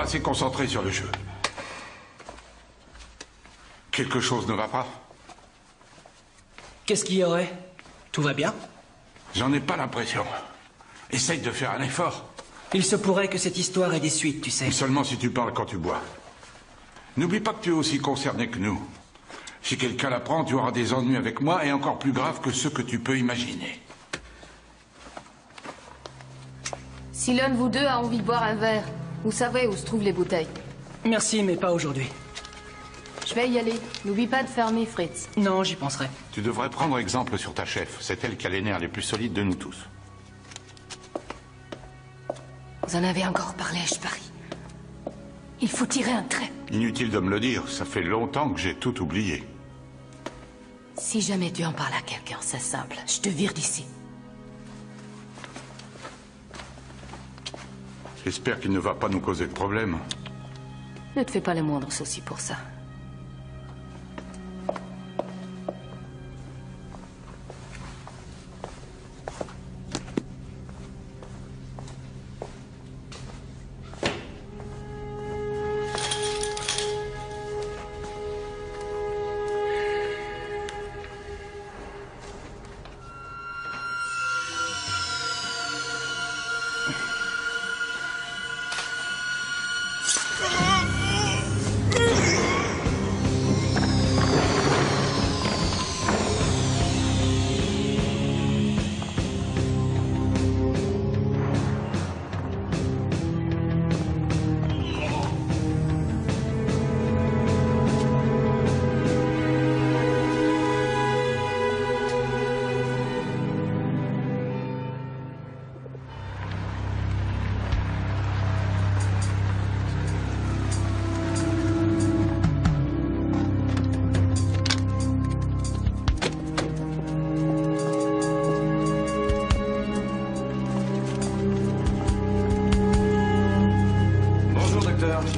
assez concentré sur le jeu. Quelque chose ne va pas. Qu'est-ce qu'il y aurait? Tout va bien? J'en ai pas l'impression. Essaye de faire un effort. Il se pourrait que cette histoire ait des suites, tu sais. Seulement si tu parles quand tu bois. N'oublie pas que tu es aussi concerné que nous. Si quelqu'un l'apprend, tu auras des ennuis avec moi et encore plus graves que ceux que tu peux imaginer. Si l'un de vous deux a envie de boire un verre, vous savez où se trouvent les bouteilles. Merci, mais pas aujourd'hui. Je vais y aller. N'oublie pas de fermer, Fritz. Non, j'y penserai. Tu devrais prendre exemple sur ta chef. C'est elle qui a les nerfs les plus solides de nous tous. Vous en avez encore parlé, je parie. Il faut tirer un trait. Inutile de me le dire, ça fait longtemps que j'ai tout oublié. Si jamais tu en parles à quelqu'un, c'est simple. Je te vire d'ici. J'espère qu'il ne va pas nous causer de problème. Ne te fais pas le moindre souci pour ça.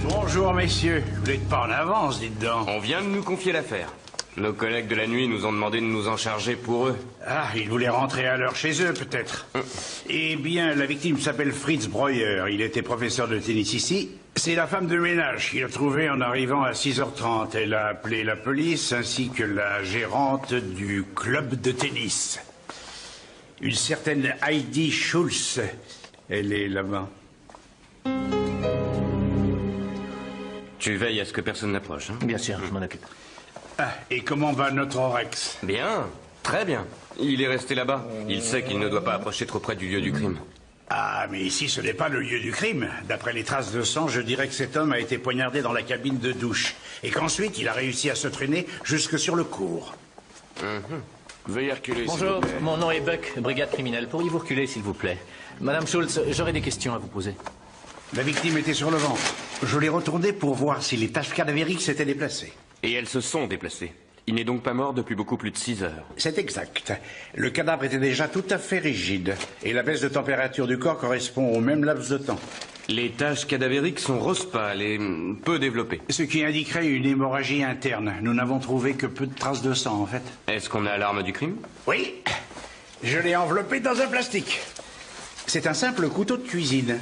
Bonjour, messieurs. Vous n'êtes pas en avance, dites donc. On vient de nous confier l'affaire. Nos collègues de la nuit nous ont demandé de nous en charger pour eux. Ah, ils voulaient rentrer à l'heure chez eux, peut-être. Eh bien, la victime s'appelle Fritz Breuer. Il était professeur de tennis ici. C'est la femme de ménage qu'il a trouvée en arrivant à 6h30. Elle a appelé la police ainsi que la gérante du club de tennis. Une certaine Heidi Schulz. Elle est là-bas. Tu veilles à ce que personne n'approche, hein? Bien sûr, je m'en occupe. Ah, et comment va notre Rex? Bien, très bien. Il est resté là-bas. Il sait qu'il ne doit pas approcher trop près du lieu du crime. Ah, mais ici, ce n'est pas le lieu du crime. D'après les traces de sang, je dirais que cet homme a été poignardé dans la cabine de douche. Et qu'ensuite, il a réussi à se traîner jusque sur le cours. Veuillez reculer, Bonjour, mon nom est Buck, brigade criminelle. Pourriez-vous reculer, s'il vous plaît? Madame Schultz, j'aurais des questions à vous poser. La victime était sur le ventre. Je l'ai retournée pour voir si les taches cadavériques s'étaient déplacées. Et elles se sont déplacées. Il n'est donc pas mort depuis beaucoup plus de 6 heures. C'est exact. Le cadavre était déjà tout à fait rigide. Et la baisse de température du corps correspond au même laps de temps. Les taches cadavériques sont rose pâle et peu développées. Ce qui indiquerait une hémorragie interne. Nous n'avons trouvé que peu de traces de sang, en fait. Est-ce qu'on a l'arme du crime? Oui. Je l'ai enveloppé dans un plastique. C'est un simple couteau de cuisine.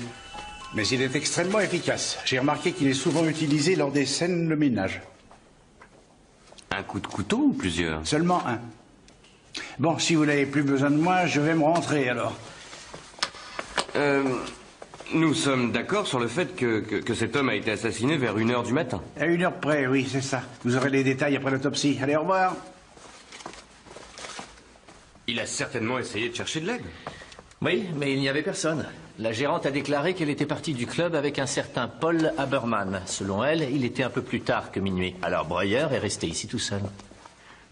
Mais il est extrêmement efficace. J'ai remarqué qu'il est souvent utilisé lors des scènes de ménage. Un coup de couteau ou plusieurs? Seulement un. Bon, si vous n'avez plus besoin de moi, je vais me rentrer alors. Nous sommes d'accord sur le fait que cet homme a été assassiné vers 1h du matin. À 1h près, oui, c'est ça. Vous aurez les détails après l'autopsie. Allez, au revoir. Il a certainement essayé de chercher de l'aide. Oui, mais il n'y avait personne. La gérante a déclaré qu'elle était partie du club avec un certain Paul Haberman. Selon elle, il était un peu plus tard que minuit. Alors Breuer est resté ici tout seul.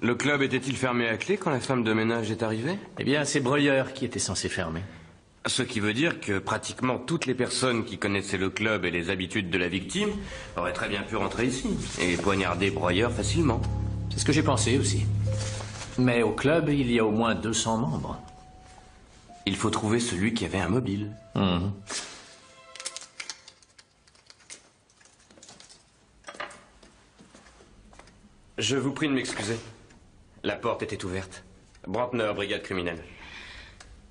Le club était-il fermé à clé quand la femme de ménage est arrivée? Eh bien, c'est Breuer qui était censé fermer. Ce qui veut dire que pratiquement toutes les personnes qui connaissaient le club et les habitudes de la victime auraient très bien pu rentrer ici et poignarder Breuer facilement. C'est ce que j'ai pensé aussi. Mais au club, il y a au moins 200 membres. Il faut trouver celui qui avait un mobile. Je vous prie de m'excuser. La porte était ouverte. Brantner, brigade criminelle.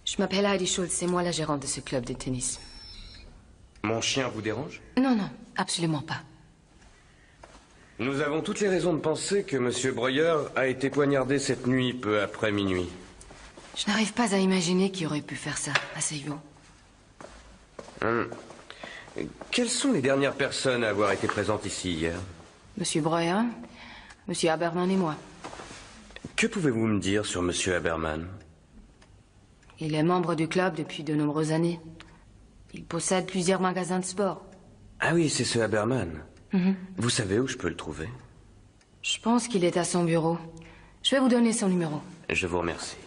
Je m'appelle Heidi Schultz, c'est moi la gérante de ce club de tennis. Mon chien vous dérange? Non, non, absolument pas. Nous avons toutes les raisons de penser que M. Breuer a été poignardé cette nuit, peu après minuit. Je n'arrive pas à imaginer qui aurait pu faire ça, à Seiyo. Quelles sont les dernières personnes à avoir été présentes ici hier? Monsieur Breuer, Monsieur Haberman et moi. Que pouvez-vous me dire sur M. Haberman? Il est membre du club depuis de nombreuses années. Il possède plusieurs magasins de sport. Ah oui, c'est ce Haberman. Vous savez où je peux le trouver? Je pense qu'il est à son bureau. Je vais vous donner son numéro. Je vous remercie.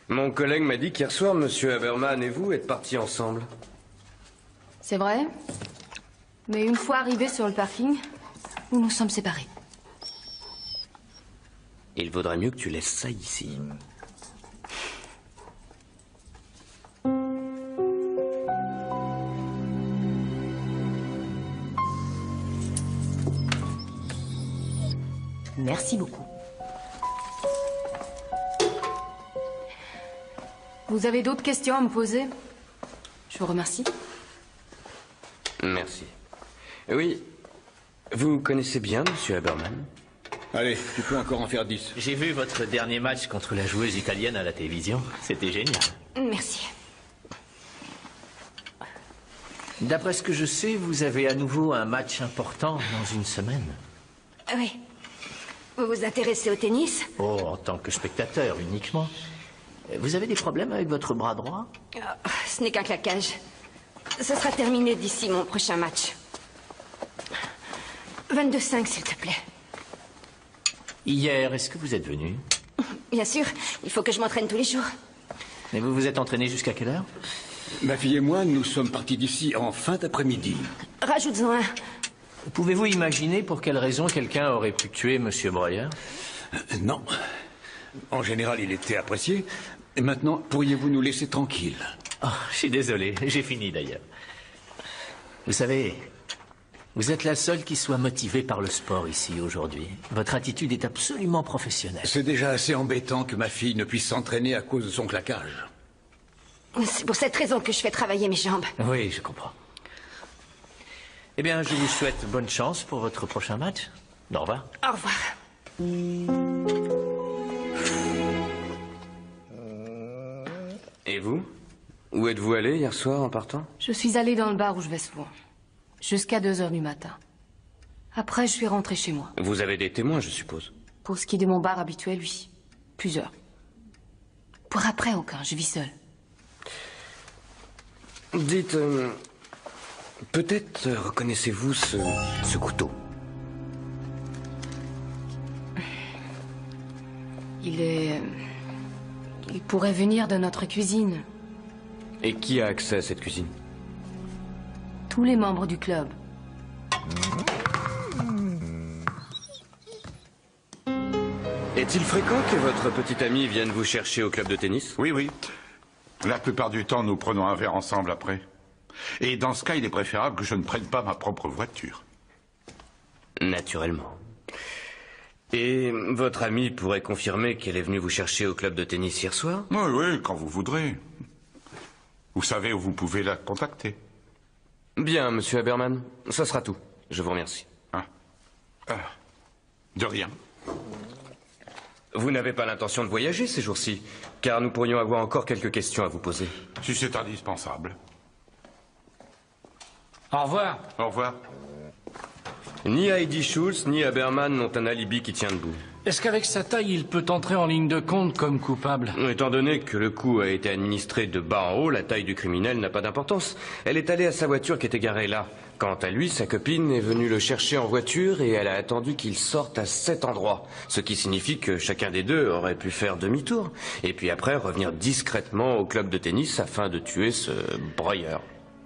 Mon collègue m'a dit qu'hier soir, M. Haberman et vous êtes partis ensemble. C'est vrai? Mais une fois arrivés sur le parking, nous nous sommes séparés. Il vaudrait mieux que tu laisses ça ici. Merci beaucoup. Vous avez d'autres questions à me poser? Je vous remercie. Merci. Oui, vous connaissez bien M. Haberman? Allez, tu peux encore en faire 10. J'ai vu votre dernier match contre la joueuse italienne à la télévision. C'était génial. Merci. D'après ce que je sais, vous avez à nouveau un match important dans une semaine. Oui. Vous vous intéressez au tennis? Oh, en tant que spectateur uniquement. Vous avez des problèmes avec votre bras droit? Oh, ce n'est qu'un claquage. Ce sera terminé d'ici mon prochain match. 22-5, s'il te plaît. Hier, est-ce que vous êtes venu? Bien sûr, il faut que je m'entraîne tous les jours. Et vous vous êtes entraîné jusqu'à quelle heure? Ma fille et moi, nous sommes partis d'ici en fin d'après-midi. Rajoute-en un. Pouvez-vous imaginer pour quelle raison quelqu'un aurait pu tuer M. Breuer? Non. En général, il était apprécié. Et maintenant, pourriez-vous nous laisser tranquilles? Oh, je suis désolé, j'ai fini d'ailleurs. Vous savez, vous êtes la seule qui soit motivée par le sport ici aujourd'hui. Votre attitude est absolument professionnelle. C'est déjà assez embêtant que ma fille ne puisse s'entraîner à cause de son claquage. C'est pour cette raison que je fais travailler mes jambes. Oui, je comprends. Eh bien, je vous souhaite bonne chance pour votre prochain match. Au revoir. Au revoir. Et vous? Où êtes-vous allé hier soir en partant? Je suis allée dans le bar où je vais souvent. Jusqu'à 2 heures du matin. Après, je suis rentrée chez moi. Vous avez des témoins, je suppose. Pour ce qui est de mon bar habituel, oui. Plusieurs. Pour après, aucun. Je vis seule. Dites, peut-être reconnaissez-vous ce couteau? Il pourrait venir de notre cuisine. Et qui a accès à cette cuisine? Tous les membres du club. Est-il fréquent que votre petite amie vienne vous chercher au club de tennis? Oui, oui. La plupart du temps, nous prenons un verre ensemble après. Et dans ce cas, il est préférable que je ne prenne pas ma propre voiture. Naturellement. Et votre amie pourrait confirmer qu'elle est venue vous chercher au club de tennis hier soir? Oui, oui, quand vous voudrez. Vous savez où vous pouvez la contacter. Bien, monsieur Haberman. Ça sera tout. Je vous remercie. De rien. Vous n'avez pas l'intention de voyager ces jours-ci, car nous pourrions avoir encore quelques questions à vous poser. Si c'est indispensable. Au revoir. Au revoir. Ni Heidi Schultz, ni Haberman n'ont un alibi qui tient debout. Est-ce qu'avec sa taille, il peut entrer en ligne de compte comme coupable? Étant donné que le coup a été administré de bas en haut, la taille du criminel n'a pas d'importance. Elle est allée à sa voiture qui était garée là. Quant à lui, sa copine est venue le chercher en voiture et elle a attendu qu'il sorte à cet endroit. Ce qui signifie que chacun des deux aurait pu faire demi-tour. Et puis après, revenir discrètement au club de tennis afin de tuer ce Breuer.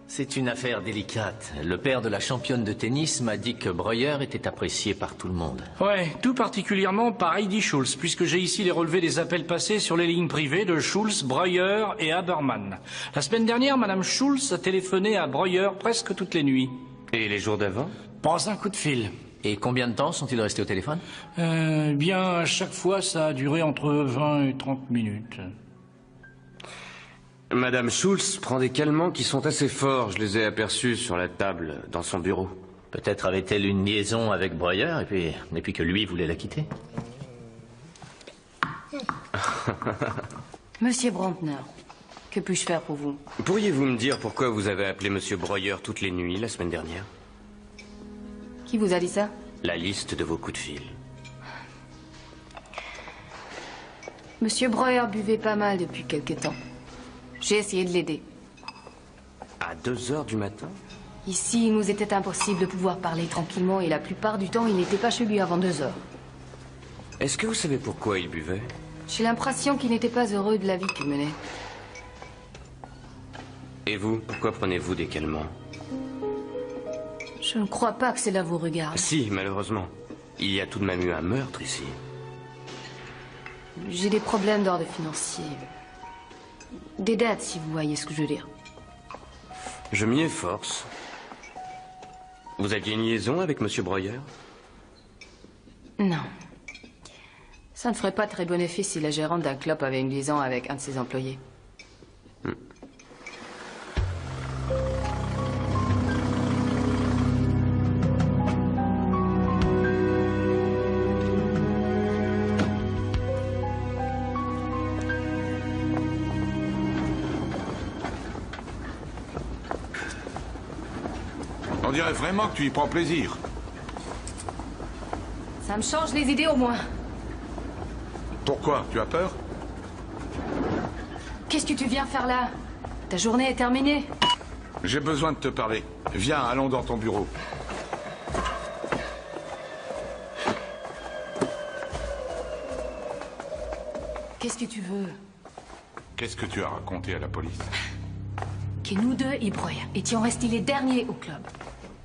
C'est une affaire délicate. Le père de la championne de tennis m'a dit que Breuer était apprécié par tout le monde. Ouais, tout particulièrement par Heidi Schultz, puisque j'ai ici les relevés des appels passés sur les lignes privées de Schultz, Breuer et Haberman. La semaine dernière, Madame Schultz a téléphoné à Breuer presque toutes les nuits. Et les jours d'avant? Pas un coup de fil. Et combien de temps sont-ils restés au téléphone? Bien, à chaque fois, ça a duré entre 20 et 30 minutes. Madame Schultz prend des calmants qui sont assez forts. Je les ai aperçus sur la table dans son bureau. Peut-être avait-elle une liaison avec Breuer et puis que lui voulait la quitter. Monsieur Brantner, que puis-je faire pour vous? Pourriez-vous me dire pourquoi vous avez appelé Monsieur Breuer toutes les nuits la semaine dernière? Qui vous a dit ça? La liste de vos coups de fil. Monsieur Breuer buvait pas mal depuis quelque temps. J'ai essayé de l'aider. À 2 heures du matin? Ici, il nous était impossible de pouvoir parler tranquillement et la plupart du temps, il n'était pas chez lui avant 2 heures. Est-ce que vous savez pourquoi il buvait? J'ai l'impression qu'il n'était pas heureux de la vie qu'il menait. Et vous, pourquoi prenez-vous des calmants? Je ne crois pas que cela vous regarde. Si, malheureusement. Il y a tout de même eu un meurtre ici. J'ai des problèmes d'ordre financier. Des dettes, si vous voyez ce que je veux dire. Je m'y efforce. Vous aviez une liaison avec Monsieur Breuer? Non. Ça ne ferait pas très bon effet si la gérante d'un club avait une liaison avec un de ses employés. On dirait vraiment que tu y prends plaisir. Ça me change les idées au moins. Pourquoi? Tu as peur? Qu'est-ce que tu viens faire là? Ta journée est terminée. J'ai besoin de te parler. Viens, allons dans ton bureau. Qu'est-ce que tu veux? Qu'est-ce que tu as raconté à la police? Que nous deux et Breuer étions restés les derniers au club.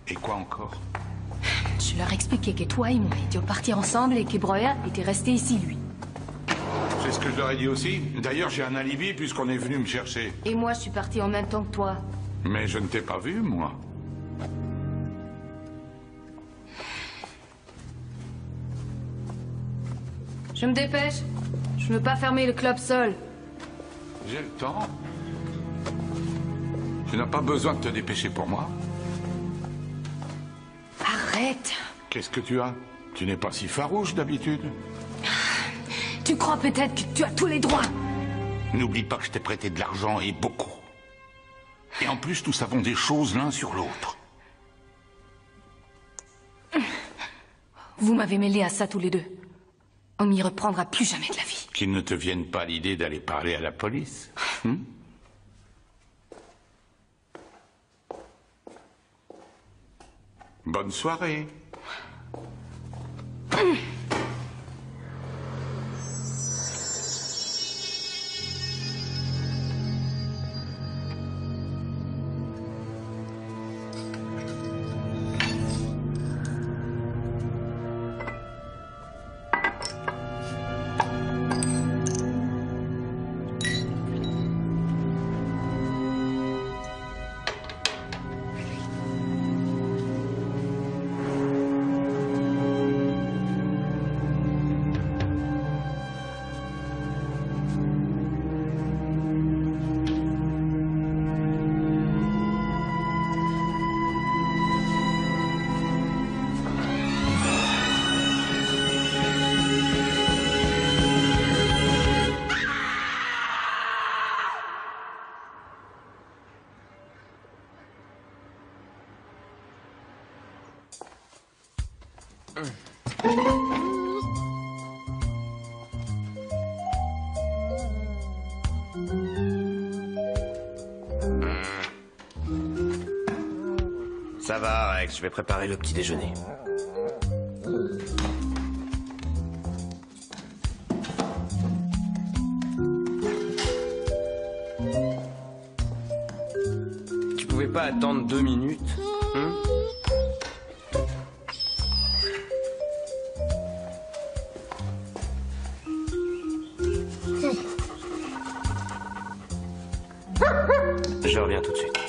Et quoi encore? Je leur expliquais que toi et moi étions partis ensemble et que Breuer était resté ici, lui. C'est ce que je leur ai dit aussi. D'ailleurs, j'ai un alibi puisqu'on est venu me chercher. Et moi, je suis partie en même temps que toi. Mais je ne t'ai pas vu, moi. Je me dépêche. Je ne veux pas fermer le club seul. J'ai le temps. Tu n'as pas besoin de te dépêcher pour moi. Arrête. Qu'est-ce que tu as? Tu n'es pas si farouche d'habitude. Tu crois peut-être que tu as tous les droits. N'oublie pas que je t'ai prêté de l'argent et beaucoup. Et en plus, nous savons des choses l'un sur l'autre. Vous m'avez mêlé à ça tous les deux. On m'y reprendra plus jamais de la vie. Qu'il ne te vienne pas l'idée d'aller parler à la police. Bonne soirée. Ça va, Rex, je vais préparer le petit déjeuner. Tu pouvais pas attendre 2 minutes, hein? Je reviens tout de suite.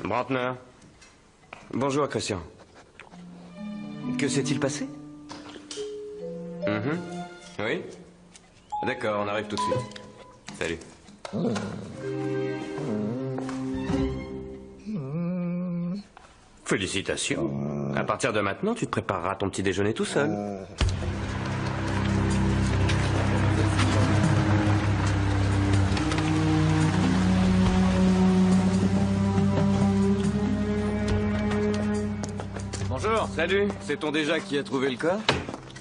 Brantner. Bonjour, Christian. Que s'est-il passé? Oui? D'accord, on arrive tout de suite. Salut. Félicitations. À partir de maintenant, tu te prépareras ton petit déjeuner tout seul. Bonjour. Salut, c'est ton déjà qui a trouvé le corps?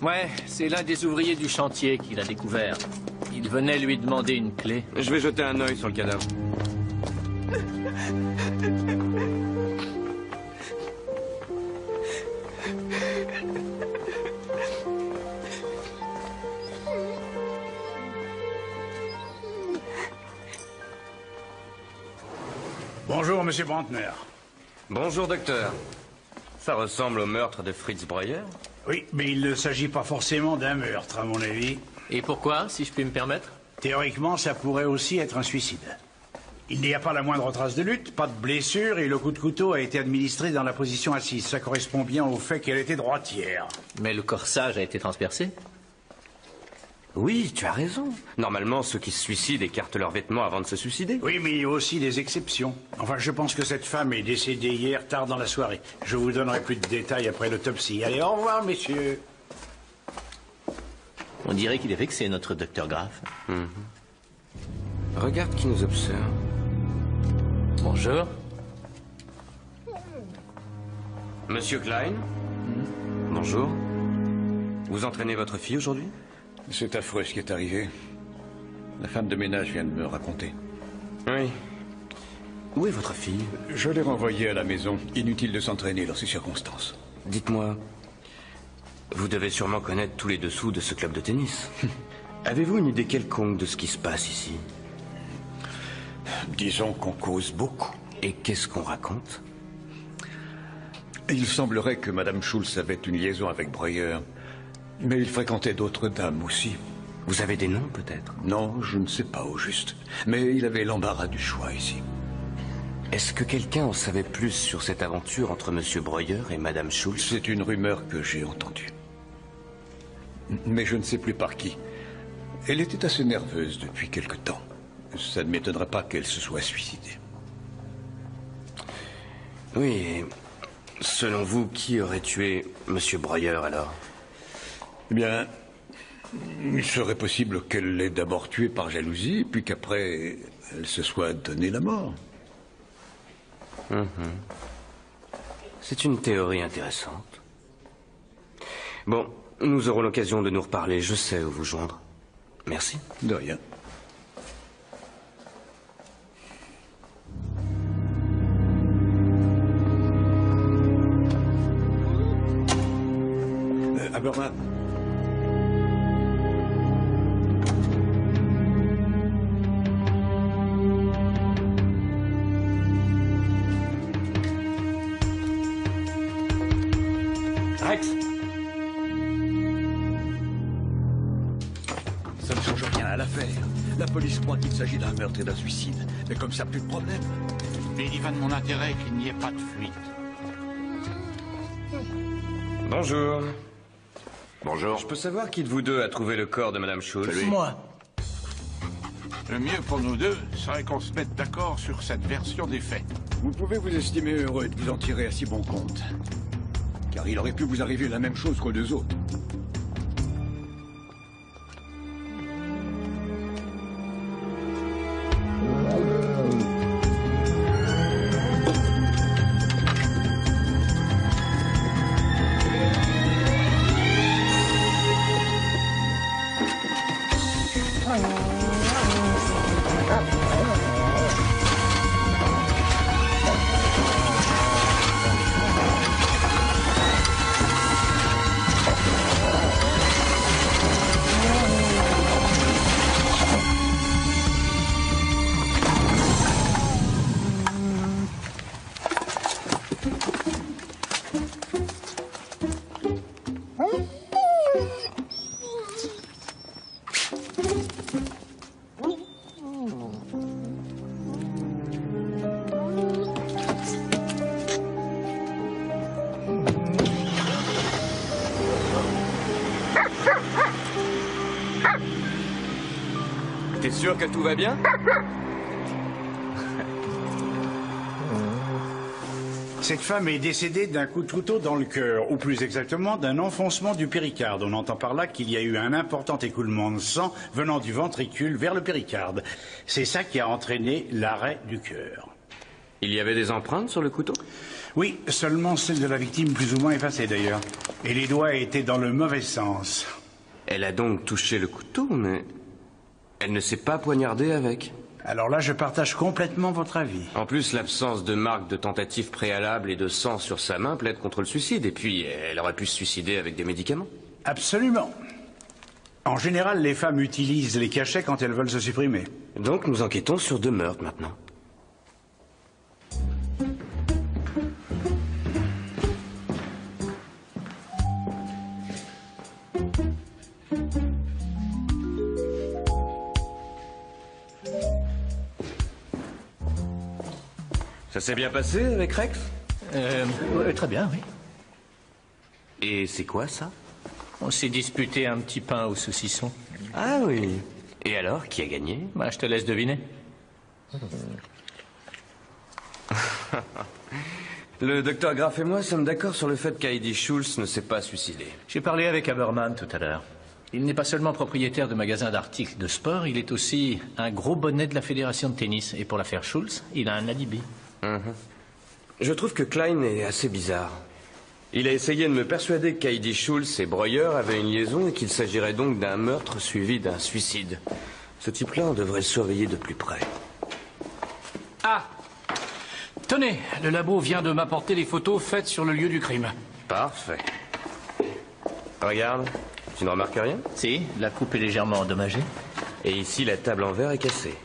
Ouais, c'est l'un des ouvriers du chantier qui l'a découvert. Il venait lui demander une clé. Je vais jeter un œil sur le cadavre. Bonjour, monsieur Brantner. Bonjour, docteur. Ça ressemble au meurtre de Fritz Breuer? Oui, mais il ne s'agit pas forcément d'un meurtre, à mon avis. Et pourquoi, si je puis me permettre? Théoriquement, ça pourrait aussi être un suicide. Il n'y a pas la moindre trace de lutte, pas de blessure, et le coup de couteau a été administré dans la position assise. Ça correspond bien au fait qu'elle était droitière. Mais le corsage a été transpercé? Oui, tu as raison. Normalement, ceux qui se suicident écartent leurs vêtements avant de se suicider. Oui, mais il y a aussi des exceptions. Enfin, je pense que cette femme est décédée hier tard dans la soirée. Je vous donnerai plus de détails après l'autopsie. Allez, au revoir, messieurs. On dirait qu'il est vexé, notre docteur Graff. Regarde qui nous observe. Bonjour. Monsieur Klein? Bonjour. Vous entraînez votre fille aujourd'hui? C'est affreux ce qui est arrivé. La femme de ménage vient de me raconter. Oui. Où est votre fille? Je l'ai renvoyée à la maison. Inutile de s'entraîner dans ces circonstances. Dites-moi, vous devez sûrement connaître tous les dessous de ce club de tennis. Avez-vous une idée quelconque de ce qui se passe ici? Disons qu'on cause beaucoup. Et qu'est-ce qu'on raconte? Il semblerait que Madame Schultz avait une liaison avec Breuer. Mais il fréquentait d'autres dames aussi. Vous avez des noms, peut-être? Non, je ne sais pas au juste. Mais il avait l'embarras du choix ici. Est-ce que quelqu'un en savait plus sur cette aventure entre Monsieur Breuer et Madame Schultz? C'est une rumeur que j'ai entendue. Mais je ne sais plus par qui. Elle était assez nerveuse depuis quelque temps. Ça ne m'étonnerait pas qu'elle se soit suicidée. Oui, et selon vous, qui aurait tué Monsieur Breuer alors? Eh bien, il serait possible qu'elle l'ait d'abord tué par jalousie, puis qu'après, elle se soit donné la mort. C'est une théorie intéressante. Bon, nous aurons l'occasion de nous reparler. Je sais où vous joindre. Merci. De rien. Haberman. Rex. Ça ne change rien à l'affaire. La police croit qu'il s'agit d'un meurtre et d'un suicide. Mais comme ça, plus de problème. Mais il y va de mon intérêt qu'il n'y ait pas de fuite. Bonjour. Bonjour. Je peux savoir qui de vous deux a trouvé le corps de Madame Schultz? Moi. Le mieux pour nous deux serait qu'on se mette d'accord sur cette version des faits. Vous pouvez vous estimer heureux de vous en tirer à si bon compte. Car il aurait pu vous arriver la même chose qu'aux deux autres. sûr que tout va bien? Cette femme est décédée d'un coup de couteau dans le cœur, ou plus exactement d'un enfoncement du péricarde. On entend par là qu'il y a eu un important écoulement de sang venant du ventricule vers le péricarde. C'est ça qui a entraîné l'arrêt du cœur. Il y avait des empreintes sur le couteau? Oui, seulement celles de la victime, plus ou moins effacées d'ailleurs. Et les doigts étaient dans le mauvais sens. Elle a donc touché le couteau, mais elle ne s'est pas poignardée avec. Alors là, je partage complètement votre avis. En plus, l'absence de marque de tentative préalable et de sang sur sa main plaide contre le suicide. Et puis, elle aurait pu se suicider avec des médicaments. Absolument. En général, les femmes utilisent les cachets quand elles veulent se supprimer. Donc, nous enquêtons sur 2 meurtres maintenant. Ça s'est bien passé avec Rex? Très bien, oui. Et c'est quoi ça? On s'est disputé un petit pain au saucisson. Ah oui. Et alors, qui a gagné? Bah, je te laisse deviner. Le docteur Graff et moi sommes d'accord sur le fait qu'Heidi Schultz ne s'est pas suicidée. J'ai parlé avec Haberman tout à l'heure. Il n'est pas seulement propriétaire de magasins d'articles de sport, il est aussi un gros bonnet de la fédération de tennis. Et pour l'affaire Schultz, il a un alibi. Je trouve que Klein est assez bizarre. Il a essayé de me persuader qu'Heidi Schultz et Breuer avaient une liaison et qu'il s'agirait donc d'un meurtre suivi d'un suicide. Ce type-là, on devrait le surveiller de plus près. Ah! Tenez, le labo vient de m'apporter les photos faites sur le lieu du crime. Parfait. Regarde, tu ne remarques rien? Si, la coupe est légèrement endommagée. Et ici, la table en verre est cassée.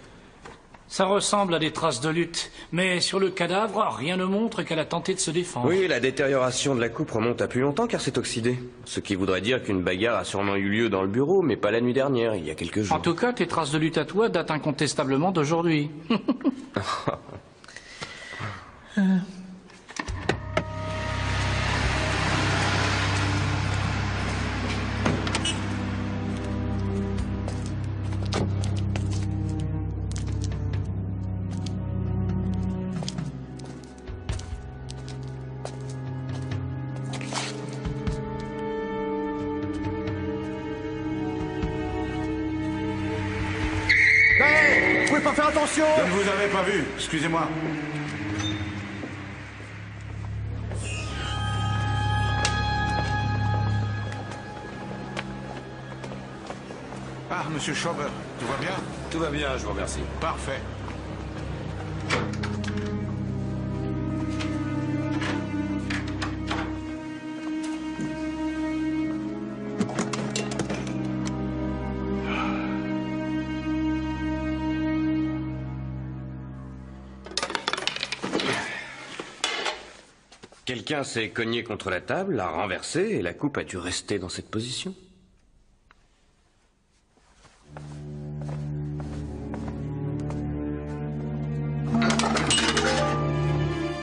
Ça ressemble à des traces de lutte, mais sur le cadavre, rien ne montre qu'elle a tenté de se défendre. Oui, la détérioration de la coupe remonte à plus longtemps car c'est oxydé. Ce qui voudrait dire qu'une bagarre a sûrement eu lieu dans le bureau, mais pas la nuit dernière, il y a quelques jours. En tout cas, tes traces de lutte à toi datent incontestablement d'aujourd'hui. Vous pouvez pas faire attention! Je ne vous avais pas vu, excusez-moi. Ah, monsieur Schauber, tout va bien? Tout va bien, je vous remercie. Parfait. Quelqu'un s'est cogné contre la table, l'a renversée et la coupe a dû rester dans cette position.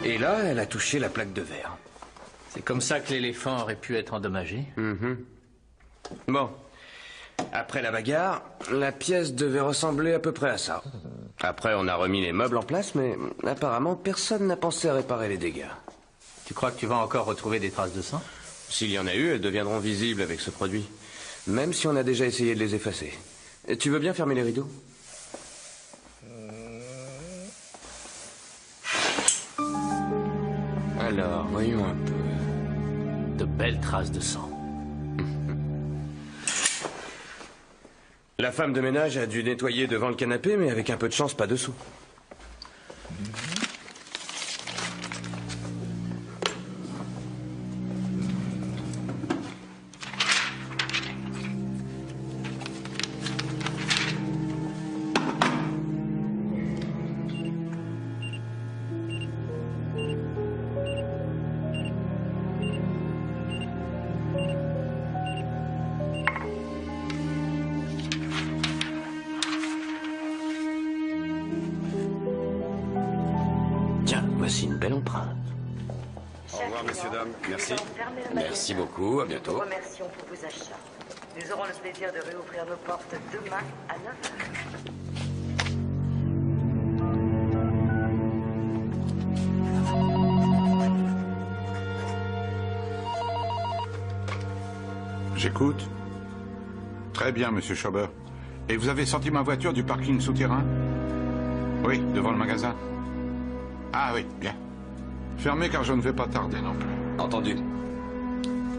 Et là, elle a touché la plaque de verre. C'est comme ça que l'éléphant aurait pu être endommagé. Bon. Après la bagarre, la pièce devait ressembler à peu près à ça. Après, on a remis les meubles en place, mais apparemment, personne n'a pensé à réparer les dégâts. Tu crois que tu vas encore retrouver des traces de sang? S'il y en a eu, elles deviendront visibles avec ce produit. Même si on a déjà essayé de les effacer. Et tu veux bien fermer les rideaux? Alors, voyons un peu. De belles traces de sang. La femme de ménage a dû nettoyer devant le canapé, mais avec un peu de chance, pas dessous. Voici une belle empreinte. Au revoir, messieurs, dames. Merci. Merci beaucoup. À bientôt. Nous remercions pour vos achats. Nous aurons le plaisir de réouvrir nos portes demain à 9h. J'écoute. Très bien, monsieur Schober. Et vous avez sorti ma voiture du parking souterrain? Oui, devant le magasin. Ah oui, bien. Fermez car je ne vais pas tarder non plus. Entendu.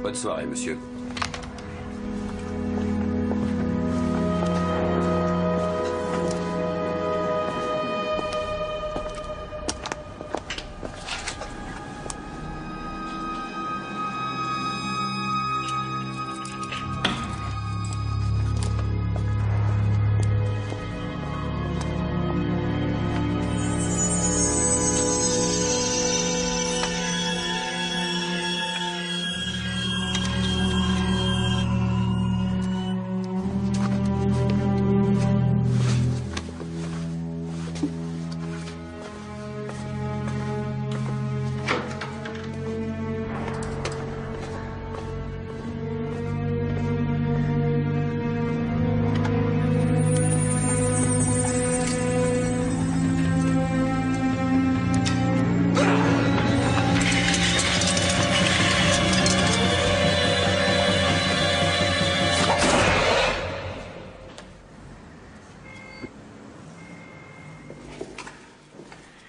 Bonne soirée, monsieur.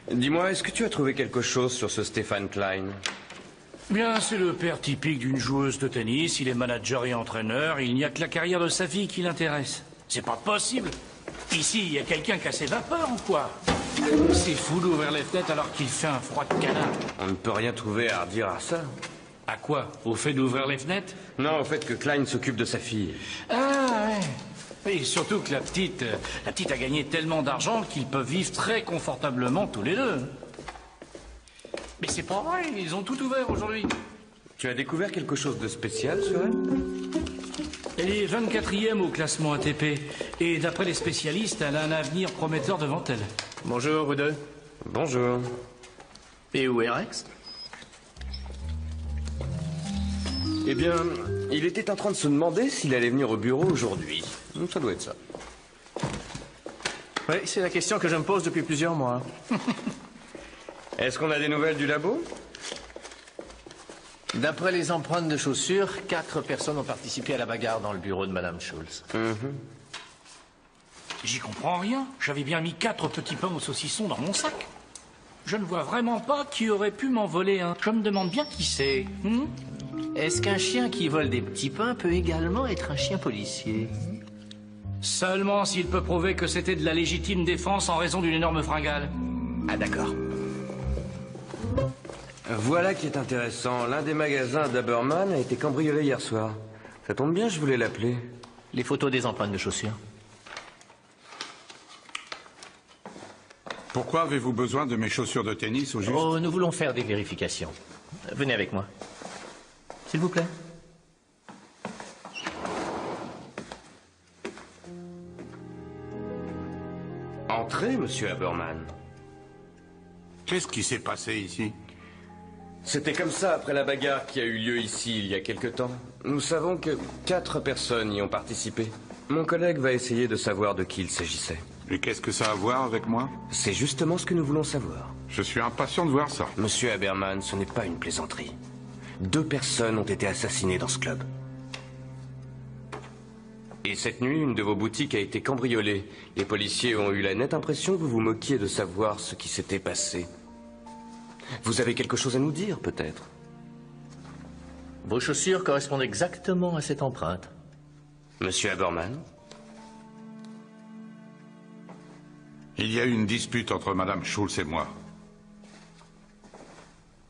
Dis-moi, est-ce que tu as trouvé quelque chose sur ce Stephen Klein? Bien, c'est le père typique d'une joueuse de tennis. Il est manager et entraîneur. Il n'y a que la carrière de sa fille qui l'intéresse. C'est pas possible. Ici, il y a quelqu'un qui a ses vapeurs ou quoi? C'est fou d'ouvrir les fenêtres alors qu'il fait un froid de canard. On ne peut rien trouver à redire à ça. À quoi? Au fait d'ouvrir les fenêtres? Non, au fait que Klein s'occupe de sa fille. Ah, ouais. Et surtout que la petite a gagné tellement d'argent qu'ils peuvent vivre très confortablement tous les deux. Mais c'est pas vrai, ils ont tout ouvert aujourd'hui. Tu as découvert quelque chose de spécial sur elle? Elle est 24e au classement ATP. Et d'après les spécialistes, elle a un avenir prometteur devant elle. Bonjour, vous deux. Bonjour. Et où est Rex? Eh bien, il était en train de se demander s'il allait venir au bureau aujourd'hui. Ça doit être ça. Oui, c'est la question que je me pose depuis plusieurs mois. Est-ce qu'on a des nouvelles du labo? D'après les empreintes de chaussures, 4 personnes ont participé à la bagarre dans le bureau de Madame Schultz. J'y comprends rien. J'avais bien mis 4 petits pains au saucisson dans mon sac. Je ne vois vraiment pas qui aurait pu m'en voler un. Je me demande bien qui c'est. Est-ce qu'un chien qui vole des petits pains peut également être un chien policier? Seulement s'il peut prouver que c'était de la légitime défense en raison d'une énorme fringale. Ah d'accord. Voilà qui est intéressant. L'un des magasins d'Aberman a été cambriolé hier soir. Ça tombe bien, je voulais l'appeler. Les photos des empreintes de chaussures. Pourquoi avez-vous besoin de mes chaussures de tennis au juste? Oh, nous voulons faire des vérifications. Venez avec moi. S'il vous plaît. Entrez, monsieur Aberman. Qu'est-ce qui s'est passé ici? C'était comme ça après la bagarre qui a eu lieu ici il y a quelque temps. Nous savons que 4 personnes y ont participé. Mon collègue va essayer de savoir de qui il s'agissait. Et qu'est-ce que ça a à voir avec moi? C'est justement ce que nous voulons savoir. Je suis impatient de voir ça. Monsieur Aberman, ce n'est pas une plaisanterie. 2 personnes ont été assassinées dans ce club. Et cette nuit, une de vos boutiques a été cambriolée. Les policiers ont eu la nette impression que vous vous moquiez de savoir ce qui s'était passé. Vous avez quelque chose à nous dire, peut-être? Vos chaussures correspondent exactement à cette empreinte. Monsieur Aberman? Il y a eu une dispute entre Madame Schultz et moi.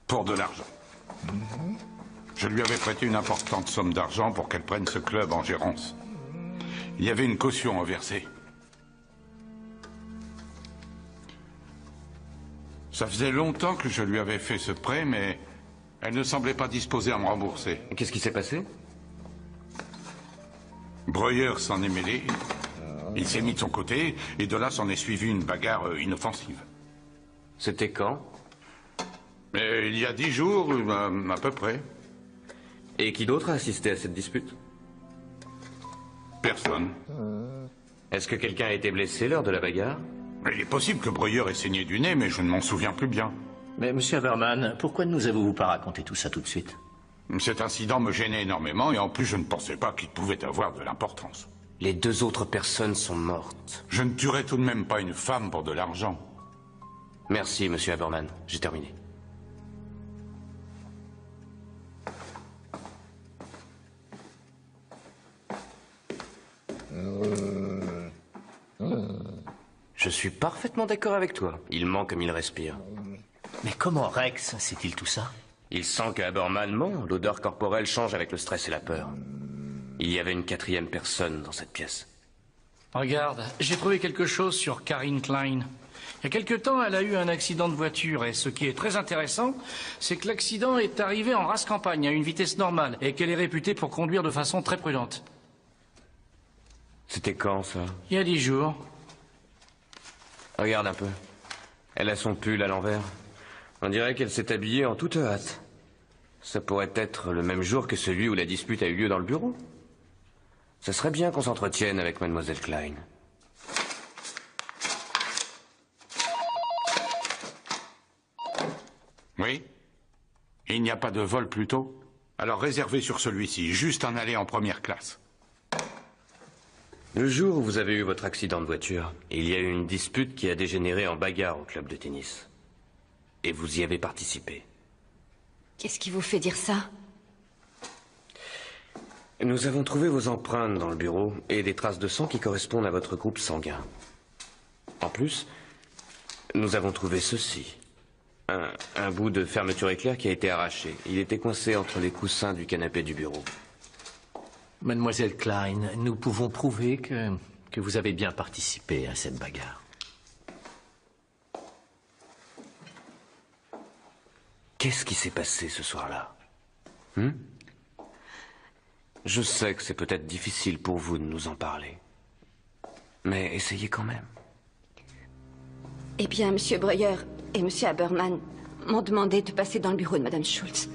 Pour de l'argent. Je lui avais prêté une importante somme d'argent pour qu'elle prenne ce club en gérance. Il y avait une caution à verser. Ça faisait longtemps que je lui avais fait ce prêt, mais elle ne semblait pas disposée à me rembourser. Qu'est-ce qui s'est passé? Breuer s'en est mêlé. Il s'est mis de son côté, et de là s'en est suivi une bagarre inoffensive. C'était quand? Il y a 10 jours, à peu près. Et qui d'autre a assisté à cette dispute? Personne. Est-ce que quelqu'un a été blessé lors de la bagarre? Il est possible que Breuer ait saigné du nez, mais je ne m'en souviens plus bien. Mais monsieur Aberman, pourquoi ne nous avez-vous pas raconté tout ça tout de suite? Cet incident me gênait énormément et en plus je ne pensais pas qu'il pouvait avoir de l'importance. Les 2 autres personnes sont mortes. Je ne tuerai tout de même pas une femme pour de l'argent. Merci, monsieur Haberman. J'ai terminé. Je suis parfaitement d'accord avec toi. Il ment comme il respire. Mais comment Rex sait-il tout ça? Il sent que Haberman ment. L'odeur corporelle change avec le stress et la peur. Il y avait une 4e personne dans cette pièce. Regarde, j'ai trouvé quelque chose sur Karine Klein. Il y a quelque temps, elle a eu un accident de voiture et ce qui est très intéressant, c'est que l'accident est arrivé en race campagne à une vitesse normale et qu'elle est réputée pour conduire de façon très prudente. C'était quand, ça? Il y a 10 jours. Regarde un peu. Elle a son pull à l'envers. On dirait qu'elle s'est habillée en toute hâte. Ça pourrait être le même jour que celui où la dispute a eu lieu dans le bureau. Ça serait bien qu'on s'entretienne avec Mademoiselle Klein. Oui? Il n'y a pas de vol plus tôt? Alors réservez sur celui-ci, juste un aller en première classe. Le jour où vous avez eu votre accident de voiture, il y a eu une dispute qui a dégénéré en bagarre au club de tennis. Et vous y avez participé. Qu'est-ce qui vous fait dire ça? Nous avons trouvé vos empreintes dans le bureau et des traces de sang qui correspondent à votre groupe sanguin. En plus, nous avons trouvé ceci. Un bout de fermeture éclair qui a été arraché. Il était coincé entre les coussins du canapé du bureau. Mademoiselle Klein, nous pouvons prouver que vous avez bien participé à cette bagarre. Qu'est-ce qui s'est passé ce soir-là? Je sais que c'est peut-être difficile pour vous de nous en parler. Mais essayez quand même. Eh bien, Monsieur Breuer et Monsieur Haberman m'ont demandé de passer dans le bureau de Madame Schultz.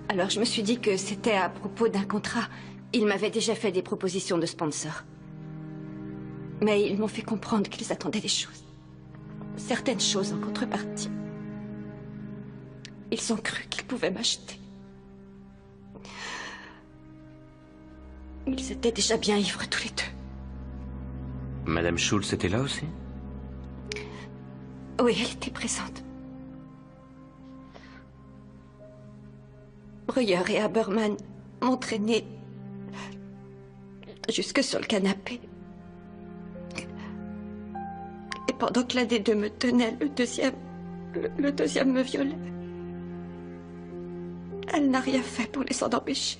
Alors je me suis dit que c'était à propos d'un contrat. Ils m'avaient déjà fait des propositions de sponsors. Mais ils m'ont fait comprendre qu'ils attendaient des choses. Certaines choses en contrepartie. Ils ont cru qu'ils pouvaient m'acheter. Ils étaient déjà bien ivres tous les deux. Madame Schultz était là aussi? Oui, elle était présente. Breuer et Haberman m'ont traîné jusque sur le canapé. Et pendant que l'un des deux me tenait, le deuxième me violait. Elle n'a rien fait pour les en empêcher.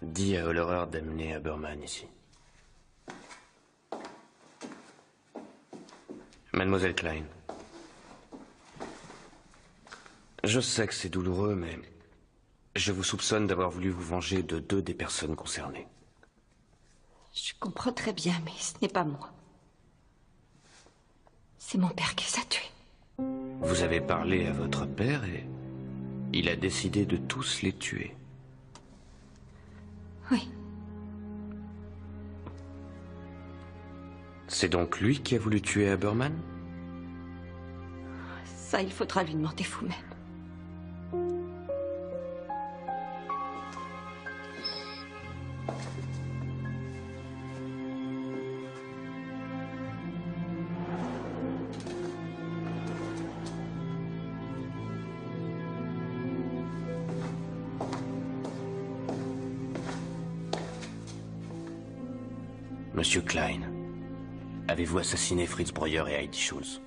Dis à Hollerer d'amener Haberman ici. Mademoiselle Klein. Je sais que c'est douloureux, mais je vous soupçonne d'avoir voulu vous venger de 2 des personnes concernées. Je comprends très bien, mais ce n'est pas moi. C'est mon père qui les a tués. Vous avez parlé à votre père et il a décidé de tous les tuer. Oui. C'est donc lui qui a voulu tuer Haberman? Ça, il faudra lui demander vous-même. Monsieur Klein, avez-vous assassiné Fritz Breuer et Heidi Schultz?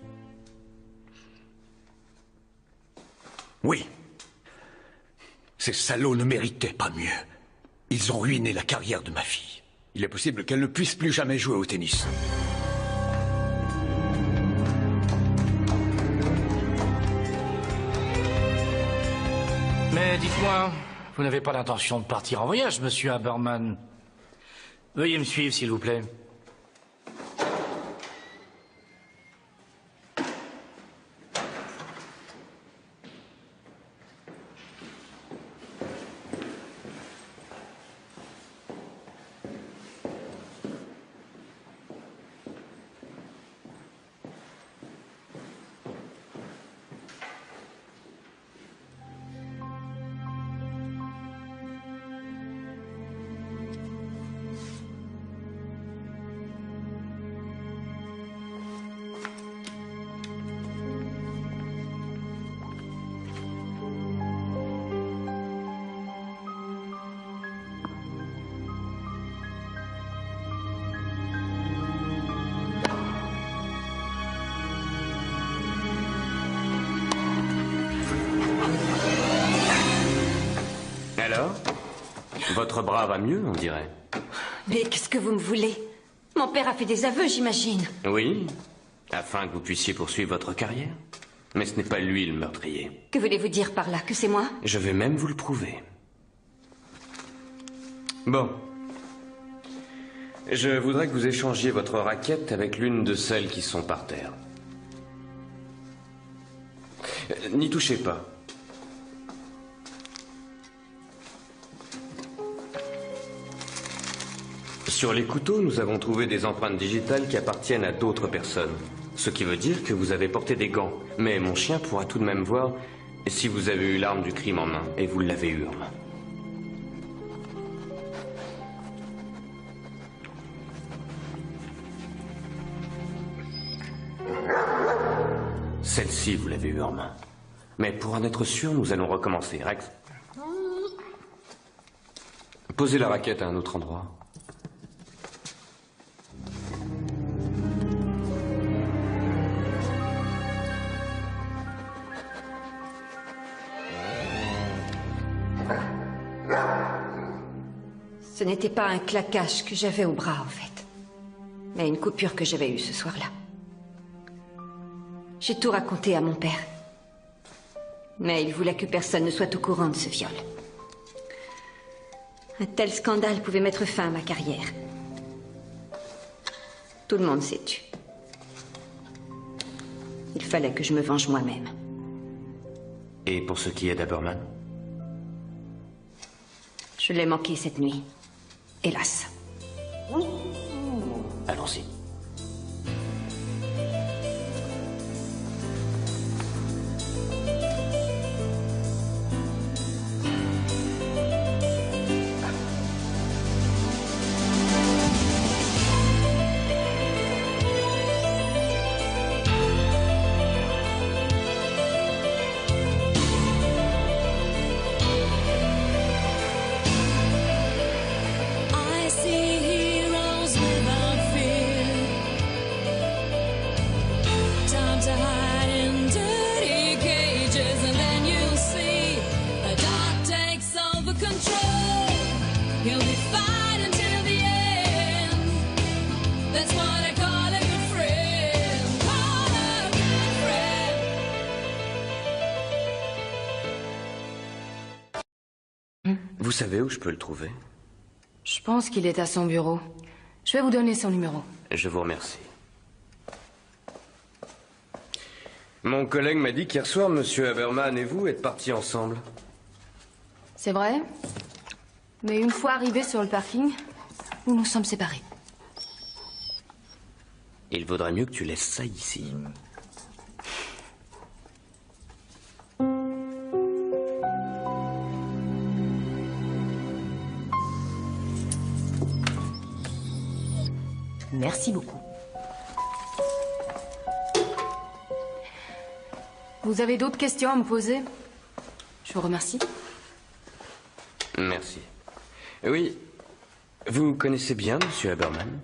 Oui. Ces salauds ne méritaient pas mieux. Ils ont ruiné la carrière de ma fille. Il est possible qu'elle ne puisse plus jamais jouer au tennis. Mais dites-moi, vous n'avez pas l'intention de partir en voyage, monsieur Haberman? Veuillez me suivre, s'il vous plaît. votre bras va mieux, on dirait. Mais qu'est-ce que vous me voulez? Mon père a fait des aveux, j'imagine. Oui, afin que vous puissiez poursuivre votre carrière. Mais ce n'est pas lui le meurtrier. Que voulez-vous dire par là? Que c'est moi? Je vais même vous le prouver. Bon. Je voudrais que vous échangiez votre raquette avec l'une de celles qui sont par terre. N'y touchez pas. Sur les couteaux, nous avons trouvé des empreintes digitales qui appartiennent à d'autres personnes. Ce qui veut dire que vous avez porté des gants. Mais mon chien pourra tout de même voir si vous avez eu l'arme du crime en main, et vous l'avez eu en main. Celle-ci, vous l'avez eu en main. Mais pour en être sûr, nous allons recommencer. Rex, posez la raquette à un autre endroit. Ce n'était pas un claquage que j'avais au bras, en fait. Mais une coupure que j'avais eue ce soir-là. J'ai tout raconté à mon père. Mais il voulait que personne ne soit au courant de ce viol. Un tel scandale pouvait mettre fin à ma carrière. Tout le monde s'est tu. Il fallait que je me venge moi-même. Et pour ce qui est d'Aberman? Je l'ai manqué cette nuit. Hélas. Allons-y. I see heroes without fear. Time to hide in dirty cages, and then you'll see a dark takes over control. You'll be fighting till the end. That's what I call a good friend. Call a good friend. Vous savez où je peux le trouver? Je pense qu'il est à son bureau. Je vais vous donner son numéro. Je vous remercie. Mon collègue m'a dit qu'hier soir, Monsieur Haberman et vous êtes partis ensemble. C'est vrai. Mais une fois arrivés sur le parking, nous nous sommes séparés. Il vaudrait mieux que tu laisses ça ici. Merci beaucoup. Vous avez d'autres questions à me poser? Je vous remercie. Merci. Oui. Vous connaissez bien Monsieur Haberman?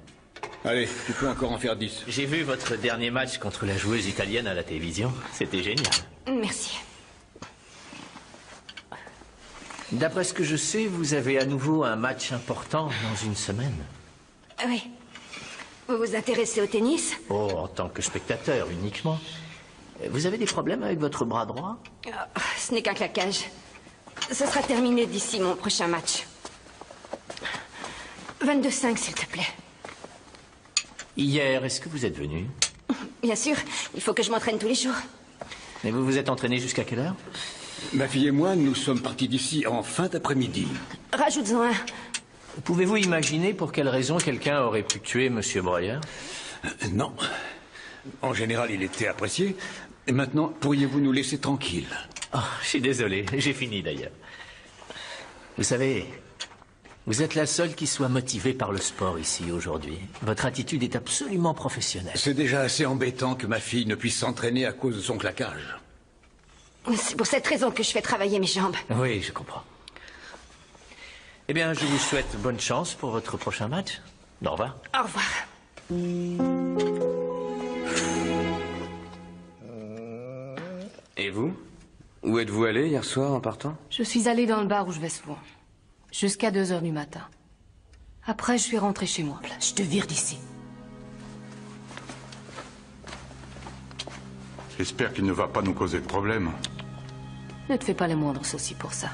Allez, tu peux encore en faire 10. J'ai vu votre dernier match contre la joueuse italienne à la télévision. C'était génial. Merci. D'après ce que je sais, vous avez à nouveau un match important dans une semaine. Oui. Vous vous intéressez au tennis? Oh, en tant que spectateur uniquement. Vous avez des problèmes avec votre bras droit? Oh, ce n'est qu'un claquage. Ce sera terminé d'ici mon prochain match. 22-5, s'il te plaît. Hier, est-ce que vous êtes venu? Bien sûr, il faut que je m'entraîne tous les jours. Et vous vous êtes entraîné jusqu'à quelle heure? Ma fille et moi, nous sommes partis d'ici en fin d'après-midi. Rajoute-en un. Pouvez-vous imaginer pour quelle raison quelqu'un aurait pu tuer Monsieur Breuer? Non. En général, il était apprécié. Et maintenant, pourriez-vous nous laisser tranquilles? Oh, je suis désolé, j'ai fini d'ailleurs. Vous savez, vous êtes la seule qui soit motivée par le sport ici aujourd'hui. Votre attitude est absolument professionnelle. C'est déjà assez embêtant que ma fille ne puisse s'entraîner à cause de son claquage. C'est pour cette raison que je fais travailler mes jambes. Oui, je comprends. Eh bien, je vous souhaite bonne chance pour votre prochain match. Au revoir. Au revoir. Et vous? Où êtes-vous allé hier soir en partant? Je suis allée dans le bar où je vais souvent. Jusqu'à 2 heures du matin. Après, je suis rentrée chez moi. Je te vire d'ici. J'espère qu'il ne va pas nous causer de problème. Ne te fais pas les moindres soucis pour ça.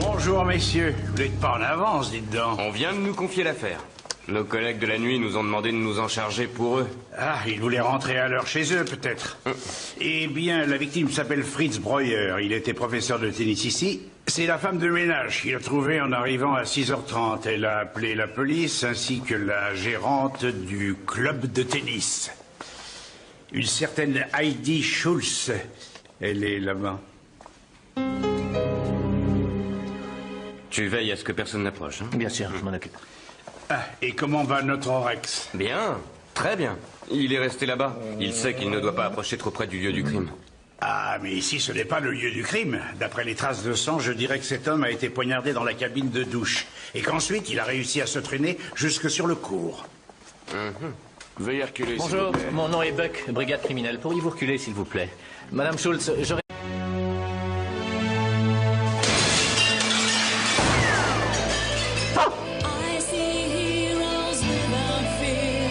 Bonjour, messieurs. Vous n'êtes pas en avance, dites donc. On vient de nous confier l'affaire. Nos collègues de la nuit nous ont demandé de nous en charger pour eux. Ah, ils voulaient rentrer à l'heure chez eux, peut-être. Eh bien, la victime s'appelle Fritz Breuer. Il était professeur de tennis ici. C'est la femme de ménage qui l'a trouvé en arrivant à 6h30. Elle a appelé la police ainsi que la gérante du club de tennis. Une certaine Heidi Schulz. Elle est là-bas. Tu veilles à ce que personne n'approche, hein? Bien sûr, je m'en occupe. Ah, et comment va notre Rex? Bien, très bien. Il est resté là-bas. Il sait qu'il ne doit pas approcher trop près du lieu du crime. Ah, mais ici, ce n'est pas le lieu du crime. D'après les traces de sang, je dirais que cet homme a été poignardé dans la cabine de douche. Et qu'ensuite, il a réussi à se traîner jusque sur le cours. Veuillez reculer, s'il vous Bonjour, plaît. mon nom est Buck, brigade criminelle. Pourriez-vous reculer, s'il vous plaît? Madame Schultz, j'aurais... I see heroes without fear.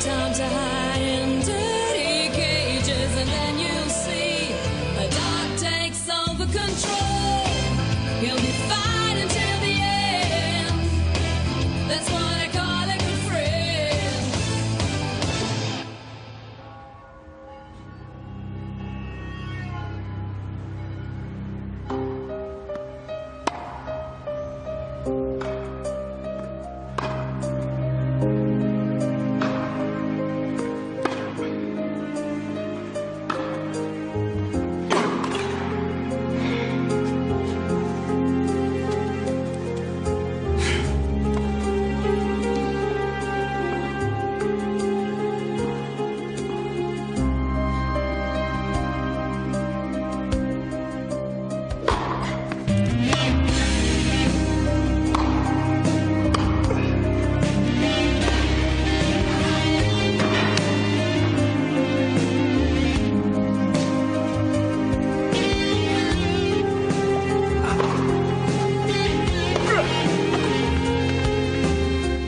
Time to hide in dirty cages, and then you'll see a dog takes over control. He'll be fighting till the end. That's what I call a good friend.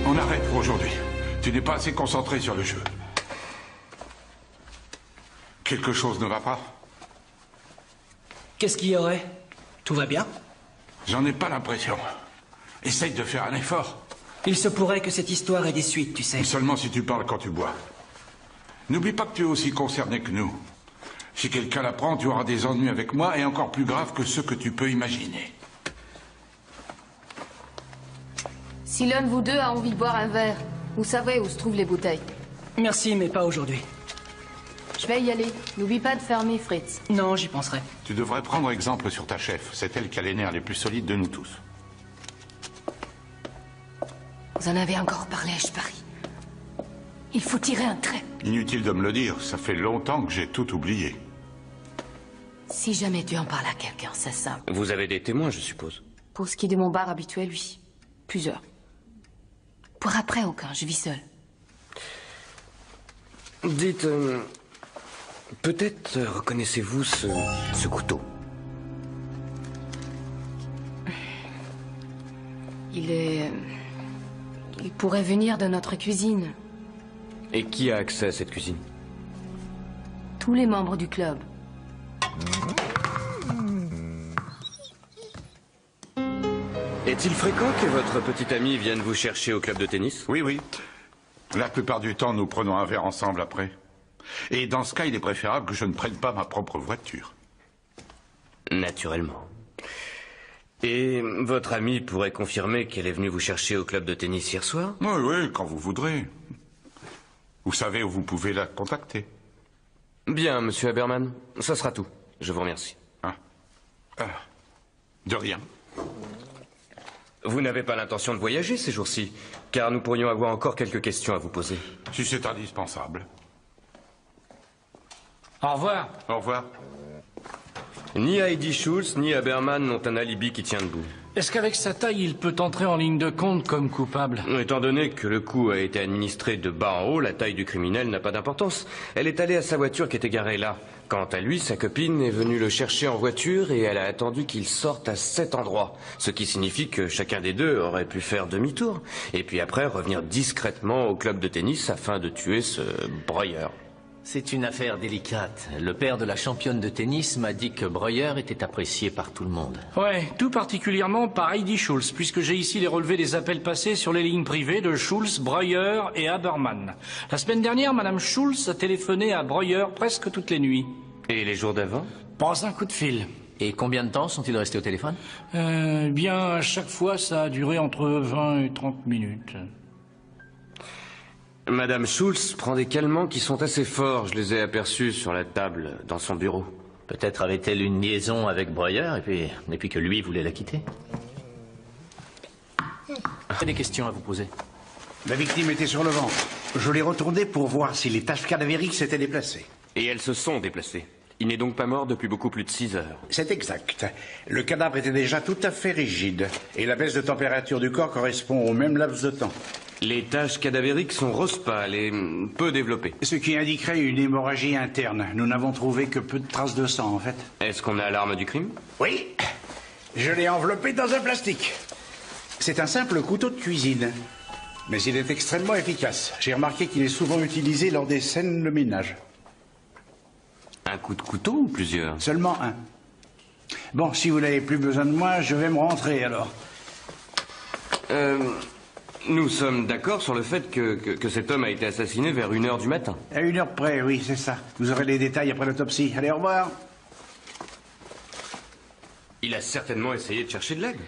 On arrête pour aujourd'hui. Tu n'es pas assez concentré sur le jeu. Quelque chose ne va pas? Qu'est-ce qu'il y aurait? Tout va bien? J'en ai pas l'impression. Essaye de faire un effort. Il se pourrait que cette histoire ait des suites, tu sais. Seulement si tu parles quand tu bois. N'oublie pas que tu es aussi concerné que nous. Si quelqu'un l'apprend, tu auras des ennuis avec moi et encore plus graves que ceux que tu peux imaginer. Si l'un de vous deux a envie de boire un verre, vous savez où se trouvent les bouteilles. Merci, mais pas aujourd'hui. Je vais y aller. N'oublie pas de fermer, Fritz. Non, j'y penserai. Tu devrais prendre exemple sur ta chef. C'est elle qui a les nerfs les plus solides de nous tous. Vous en avez encore parlé, je parie. Il faut tirer un trait. Inutile de me le dire, ça fait longtemps que j'ai tout oublié. Si jamais tu en parles à quelqu'un, c'est simple. Vous avez des témoins, je suppose. Pour ce qui est de mon bar habituel, oui. Plusieurs. Pour après, aucun. Je vis seul. Dites, peut-être reconnaissez-vous ce couteau? Il pourrait venir de notre cuisine. Et qui a accès à cette cuisine? Tous les membres du club. Est-il fréquent que votre petit ami vienne vous chercher au club de tennis? Oui, oui. La plupart du temps, nous prenons un verre ensemble après. Et dans ce cas, il est préférable que je ne prenne pas ma propre voiture. Naturellement. Et votre amie pourrait confirmer qu'elle est venue vous chercher au club de tennis hier soir? Oui, oui, quand vous voudrez. Vous savez où vous pouvez la contacter. Bien, monsieur Haberman. Ça sera tout. Je vous remercie. De rien. Vous n'avez pas l'intention de voyager ces jours-ci, car nous pourrions avoir encore quelques questions à vous poser. Si c'est indispensable. Au revoir. Au revoir. Ni Heidi Schultz, ni Haberman n'ont un alibi qui tient debout. Est-ce qu'avec sa taille, il peut entrer en ligne de compte comme coupable? Étant donné que le coup a été administré de bas en haut, la taille du criminel n'a pas d'importance. Elle est allée à sa voiture qui était garée là. Quant à lui, sa copine est venue le chercher en voiture et elle a attendu qu'il sorte à cet endroit. Ce qui signifie que chacun des deux aurait pu faire demi-tour. Et puis après, revenir discrètement au club de tennis afin de tuer ce Breuer. C'est une affaire délicate. Le père de la championne de tennis m'a dit que Breuer était apprécié par tout le monde. Ouais, tout particulièrement par Heidi Schultz, puisque j'ai ici les relevés des appels passés sur les lignes privées de Schultz, Breuer et Haberman. La semaine dernière, Madame Schultz a téléphoné à Breuer presque toutes les nuits. Et les jours d'avant? Pas un coup de fil. Et combien de temps sont-ils restés au téléphone? Bien, à chaque fois, ça a duré entre 20 et 30 minutes. Madame Schultz prend des calmants qui sont assez forts. Je les ai aperçus sur la table dans son bureau. Peut-être avait-elle une liaison avec Breuer et puis que lui voulait la quitter. J'ai des questions à vous poser. La victime était sur le ventre. Je l'ai retournée pour voir si les taches cadavériques s'étaient déplacées. Et elles se sont déplacées. Il n'est donc pas mort depuis beaucoup plus de 6 heures. C'est exact. Le cadavre était déjà tout à fait rigide. Et la baisse de température du corps correspond au même laps de temps. Les taches cadavériques sont rose pâle et peu développées. Ce qui indiquerait une hémorragie interne. Nous n'avons trouvé que peu de traces de sang, en fait. Est-ce qu'on a l'arme du crime? Oui. Je l'ai enveloppé dans un plastique. C'est un simple couteau de cuisine. Mais il est extrêmement efficace. J'ai remarqué qu'il est souvent utilisé lors des scènes de ménage. Un coup de couteau ou plusieurs? Seulement un. Bon, si vous n'avez plus besoin de moi, je vais me rentrer alors. Nous sommes d'accord sur le fait que cet homme a été assassiné vers 1 heure du matin. À 1 heure près, oui, c'est ça. Vous aurez les détails après l'autopsie. Allez, au revoir. Il a certainement essayé de chercher de l'aide.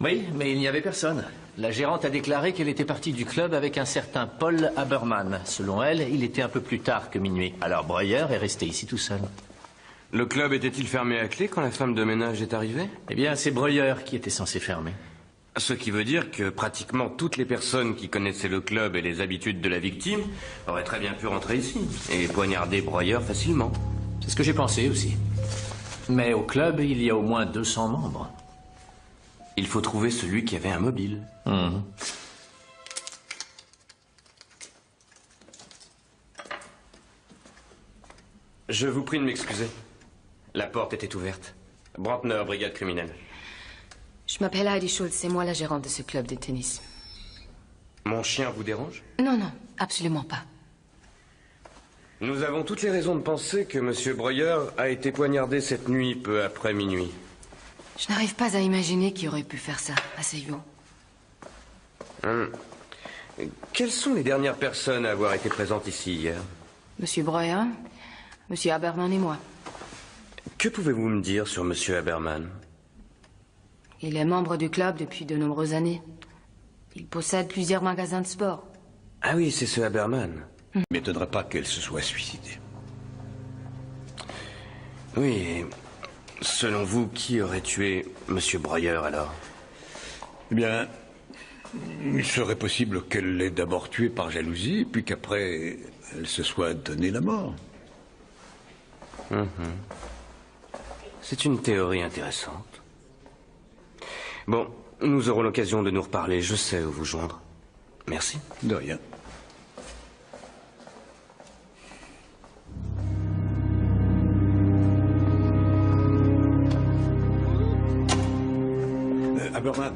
Oui, mais il n'y avait personne. La gérante a déclaré qu'elle était partie du club avec un certain Paul Haberman. Selon elle, il était un peu plus tard que minuit. Alors Breuer est resté ici tout seul. Le club était-il fermé à clé quand la femme de ménage est arrivée? Eh bien, c'est Breuer qui était censé fermer. Ce qui veut dire que pratiquement toutes les personnes qui connaissaient le club et les habitudes de la victime auraient très bien pu rentrer ici et poignarder Breuer facilement. C'est ce que j'ai pensé aussi. Mais au club, il y a au moins 200 membres. Il faut trouver celui qui avait un mobile. Je vous prie de m'excuser. La porte était ouverte. Brantner, brigade criminelle. Je m'appelle Heidi Schultz, c'est moi la gérante de ce club de tennis. Mon chien vous dérange? Non, non, absolument pas. Nous avons toutes les raisons de penser que M. Breuer a été poignardé cette nuit, peu après minuit. Je n'arrive pas à imaginer qui aurait pu faire ça. Asseyez-vous. Quelles sont les dernières personnes à avoir été présentes ici hier? Monsieur Breuer, Monsieur Haberman et moi. Que pouvez-vous me dire sur M. Haberman? Il est membre du club depuis de nombreuses années. Il possède plusieurs magasins de sport. Ah oui, c'est ce Haberman. M'étonnerait pas qu'elle se soit suicidée. Oui, et selon vous, qui aurait tué M. Breuer alors? Eh bien, il serait possible qu'elle l'ait d'abord tué par jalousie, puis qu'après, elle se soit donné la mort. C'est une théorie intéressante. Bon, nous aurons l'occasion de nous reparler. Je sais où vous joindre. Merci. De rien. Haberman.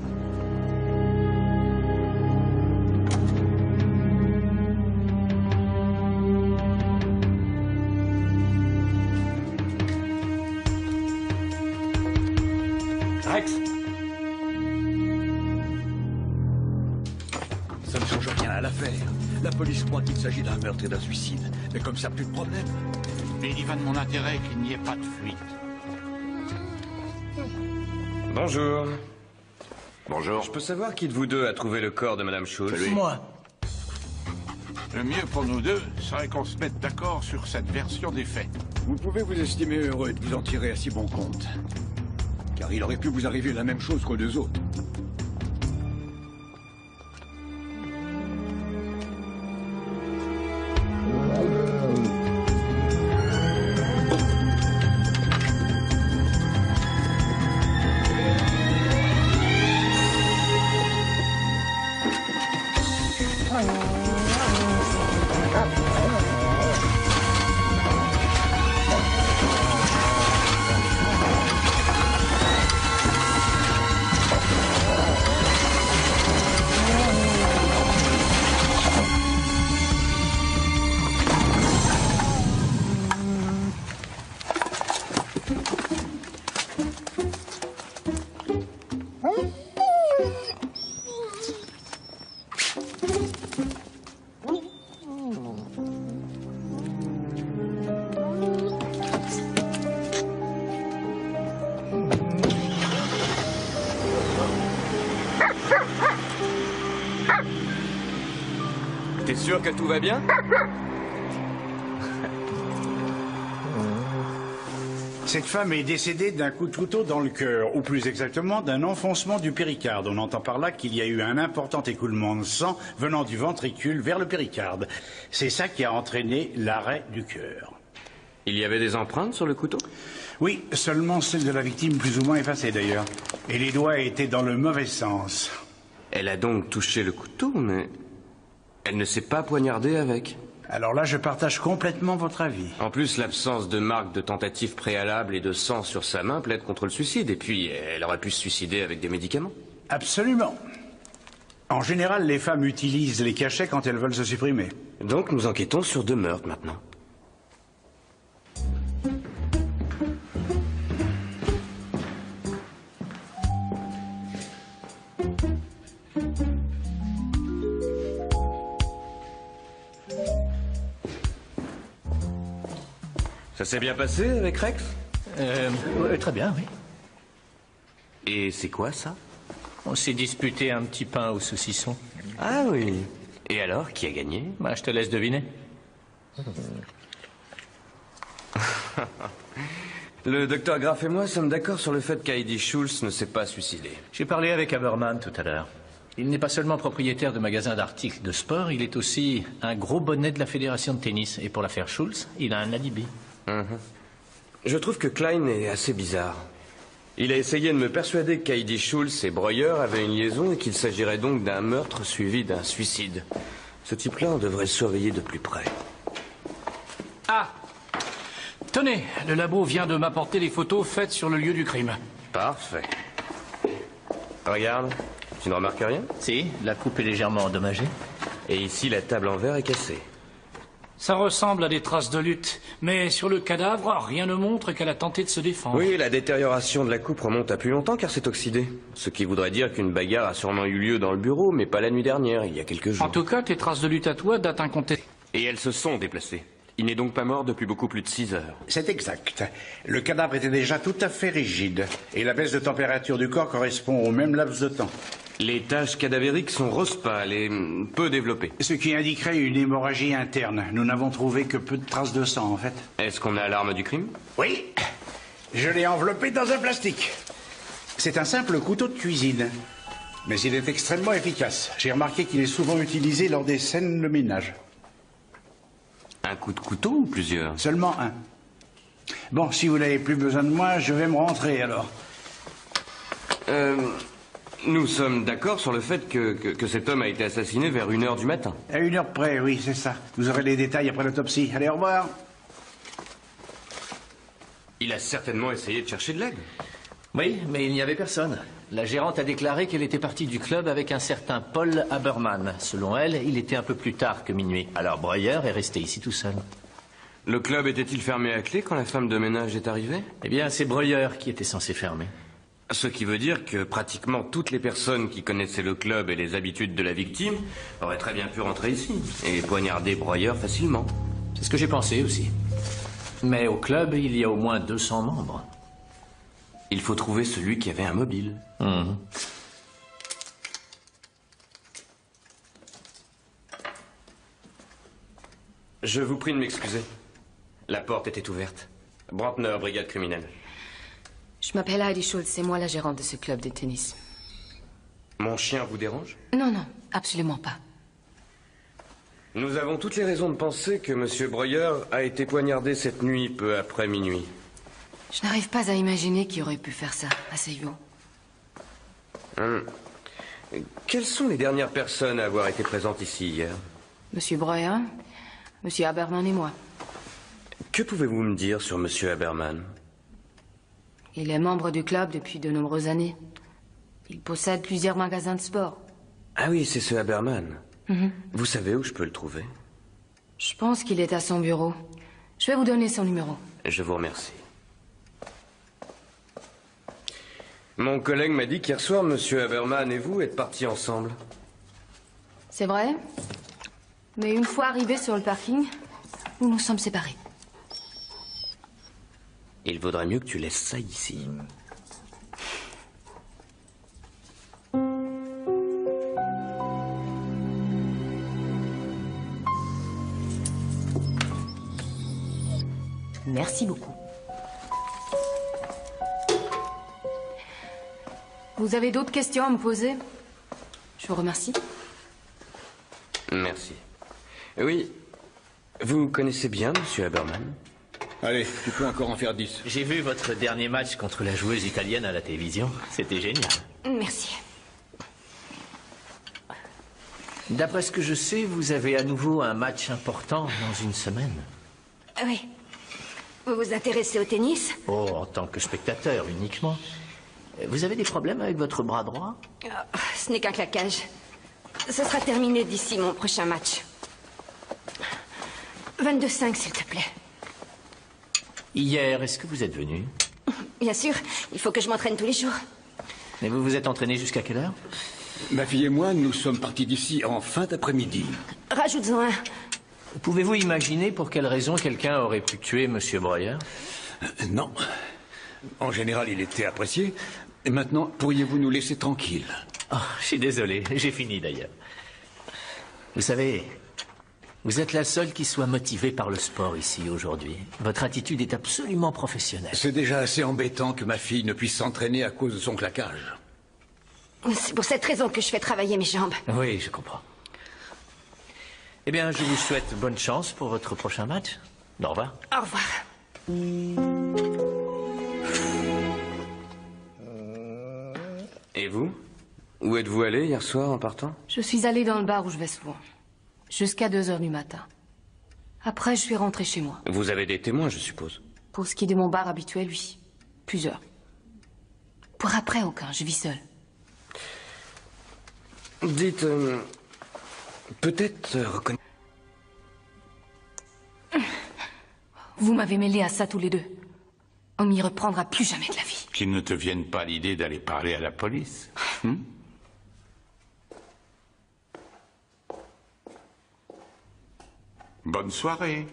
Rex. Ça ne change rien à l'affaire. La police croit qu'il s'agit d'un meurtre et d'un suicide. Mais comme ça, plus de problème. Mais il y va de mon intérêt qu'il n'y ait pas de fuite. Bonjour. Bonjour. Je peux savoir qui de vous deux a trouvé le corps de Madame Schultz? Moi. Le mieux pour nous deux serait qu'on se mette d'accord sur cette version des faits. Vous pouvez vous estimer heureux de vous en tirer à si bon compte. Car il aurait pu vous arriver la même chose qu'aux deux autres. T'es sûr que tout va bien? Cette femme est décédée d'un coup de couteau dans le cœur, ou plus exactement d'un enfoncement du péricarde. On entend par là qu'il y a eu un important écoulement de sang venant du ventricule vers le péricarde. C'est ça qui a entraîné l'arrêt du cœur. Il y avait des empreintes sur le couteau? Oui, seulement celle de la victime plus ou moins effacée d'ailleurs. Et les doigts étaient dans le mauvais sens. Elle a donc touché le couteau, mais elle ne s'est pas poignardée avec. Alors là, je partage complètement votre avis. En plus, l'absence de marque de tentative préalable et de sang sur sa main plaide contre le suicide. Et puis, elle aurait pu se suicider avec des médicaments. Absolument. En général, les femmes utilisent les cachets quand elles veulent se supprimer. Donc, nous enquêtons sur 2 meurtres maintenant. Ça s'est bien passé avec Rex? Très bien, oui. Et c'est quoi ça? On s'est disputé un petit pain au saucisson. Ah oui. Et alors, qui a gagné? Bah, je te laisse deviner. Le docteur Graff et moi sommes d'accord sur le fait qu'Heidi Schultz ne s'est pas suicidée. J'ai parlé avec Haberman tout à l'heure. Il n'est pas seulement propriétaire de magasins d'articles de sport, il est aussi un gros bonnet de la fédération de tennis. Et pour l'affaire Schultz, il a un alibi. Je trouve que Klein est assez bizarre. Il a essayé de me persuader qu'Heidi Schultz et Breuer avaient une liaison et qu'il s'agirait donc d'un meurtre suivi d'un suicide. Ce type-là, on devrait le surveiller de plus près. Ah! Tenez, le labo vient de m'apporter les photos faites sur le lieu du crime. Parfait. Regarde, tu ne remarques rien? Si, la coupe est légèrement endommagée. Et ici, la table en verre est cassée. Ça ressemble à des traces de lutte, mais sur le cadavre, rien ne montre qu'elle a tenté de se défendre. Oui, la détérioration de la coupe remonte à plus longtemps car c'est oxydé. Ce qui voudrait dire qu'une bagarre a sûrement eu lieu dans le bureau, mais pas la nuit dernière, il y a quelques jours. En tout cas, tes traces de lutte à toi datent incontestablement. Et elles se sont déplacées. Il n'est donc pas mort depuis beaucoup plus de 6 heures. C'est exact. Le cadavre était déjà tout à fait rigide. Et la baisse de température du corps correspond au même laps de temps. Les taches cadavériques sont rose pâle et peu développées. Ce qui indiquerait une hémorragie interne. Nous n'avons trouvé que peu de traces de sang, en fait. Est-ce qu'on a l'arme du crime? Oui. Je l'ai enveloppé dans un plastique. C'est un simple couteau de cuisine. Mais il est extrêmement efficace. J'ai remarqué qu'il est souvent utilisé lors des scènes de ménage. Un coup de couteau ou plusieurs? Seulement un. Bon, si vous n'avez plus besoin de moi, je vais me rentrer alors. Nous sommes d'accord sur le fait que cet homme a été assassiné vers 1 heure du matin. À 1 heure près, oui, c'est ça. Vous aurez les détails après l'autopsie. Allez, au revoir. Il a certainement essayé de chercher de l'aide. Oui, mais il n'y avait personne. La gérante a déclaré qu'elle était partie du club avec un certain Paul Haberman. Selon elle, il était un peu plus tard que minuit. Alors Breuer est resté ici tout seul. Le club était-il fermé à clé quand la femme de ménage est arrivée? Eh bien, c'est Breuer qui était censé fermer. Ce qui veut dire que pratiquement toutes les personnes qui connaissaient le club et les habitudes de la victime auraient très bien pu rentrer ici et poignarder Broyeur facilement. C'est ce que j'ai pensé aussi. Mais au club, il y a au moins 200 membres. Il faut trouver celui qui avait un mobile. Je vous prie de m'excuser. La porte était ouverte. Brantner, brigade criminelle. Je m'appelle Heidi Schultz, c'est moi la gérante de ce club de tennis. Mon chien vous dérange? Non, non, absolument pas. Nous avons toutes les raisons de penser que M. Broyeur a été poignardé cette nuit, peu après minuit. Je n'arrive pas à imaginer qui aurait pu faire ça. Asseyez-vous. Quelles sont les dernières personnes à avoir été présentes ici hier? Monsieur Breuer, Monsieur Haberman et moi. Que pouvez-vous me dire sur M. Haberman? Il est membre du club depuis de nombreuses années. Il possède plusieurs magasins de sport. Ah oui, c'est ce Haberman. Vous savez où je peux le trouver? Je pense qu'il est à son bureau. Je vais vous donner son numéro. Je vous remercie. Mon collègue m'a dit qu'hier soir, M. Haberman et vous êtes partis ensemble. C'est vrai? Mais une fois arrivés sur le parking, nous nous sommes séparés. Il vaudrait mieux que tu laisses ça ici. Merci beaucoup. Vous avez d'autres questions à me poser? Je vous remercie. Merci. Oui, vous connaissez bien M. Haberman? Allez, tu peux encore en faire 10. J'ai vu votre dernier match contre la joueuse italienne à la télévision. C'était génial. Merci. D'après ce que je sais, vous avez à nouveau un match important dans une semaine. Oui. Vous vous intéressez au tennis? Oh, en tant que spectateur uniquement. Vous avez des problèmes avec votre bras droit? Oh, ce n'est qu'un claquage. Ce sera terminé d'ici mon prochain match. 22-5, s'il te plaît. Hier, est-ce que vous êtes venu? Bien sûr, il faut que je m'entraîne tous les jours. Mais vous vous êtes entraîné jusqu'à quelle heure? Ma fille et moi, nous sommes partis d'ici en fin d'après-midi. Rajoute-en un. Pouvez-vous imaginer pour quelle raison quelqu'un aurait pu tuer M. Breuer? Non. En général, il était apprécié. Et maintenant, pourriez-vous nous laisser tranquilles? Oh, je suis désolé, j'ai fini d'ailleurs. Vous savez, vous êtes la seule qui soit motivée par le sport ici aujourd'hui. Votre attitude est absolument professionnelle. C'est déjà assez embêtant que ma fille ne puisse s'entraîner à cause de son claquage. C'est pour cette raison que je fais travailler mes jambes. Oui, je comprends. Eh bien, je vous souhaite bonne chance pour votre prochain match. Au revoir. Au revoir. Et vous? Où êtes-vous allé hier soir en partant? Je suis allée dans le bar où je vais souvent. Jusqu'à 2 heures du matin. Après, je suis rentrée chez moi. Vous avez des témoins, je suppose. Pour ce qui est de mon bar habituel, oui. Plusieurs. Pour après, aucun. Je vis seule. Dites, peut-être reconnaître... Vous m'avez mêlé à ça tous les deux. On m'y reprendra plus jamais de la vie. Qu'il ne te vienne pas l'idée d'aller parler à la police. Bonne soirée.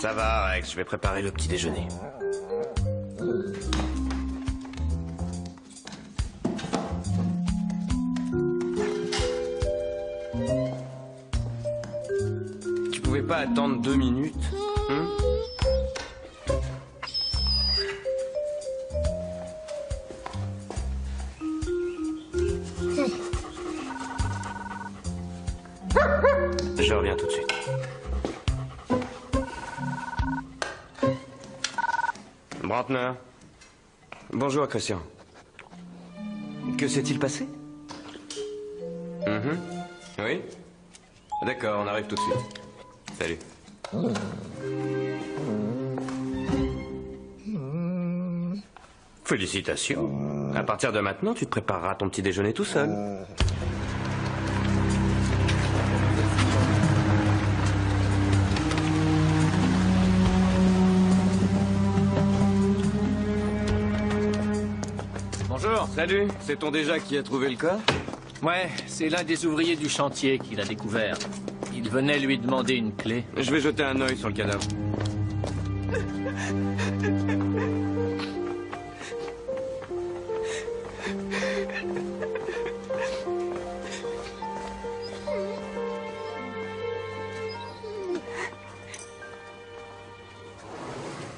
Ça va, Rex, je vais préparer le petit déjeuner. Tu pouvais pas attendre 2 minutes, hein? Je reviens tout de suite. Brantner. Bonjour, Christian. Que s'est-il passé? Oui? D'accord, on arrive tout de suite. Salut. Félicitations. À partir de maintenant, tu te prépareras ton petit déjeuner tout seul. Bonjour. Salut, sait-on déjà qui a trouvé le corps? Ouais, c'est l'un des ouvriers du chantier qui l'a découvert. Il venait lui demander une clé. Je vais jeter un œil sur le cadavre.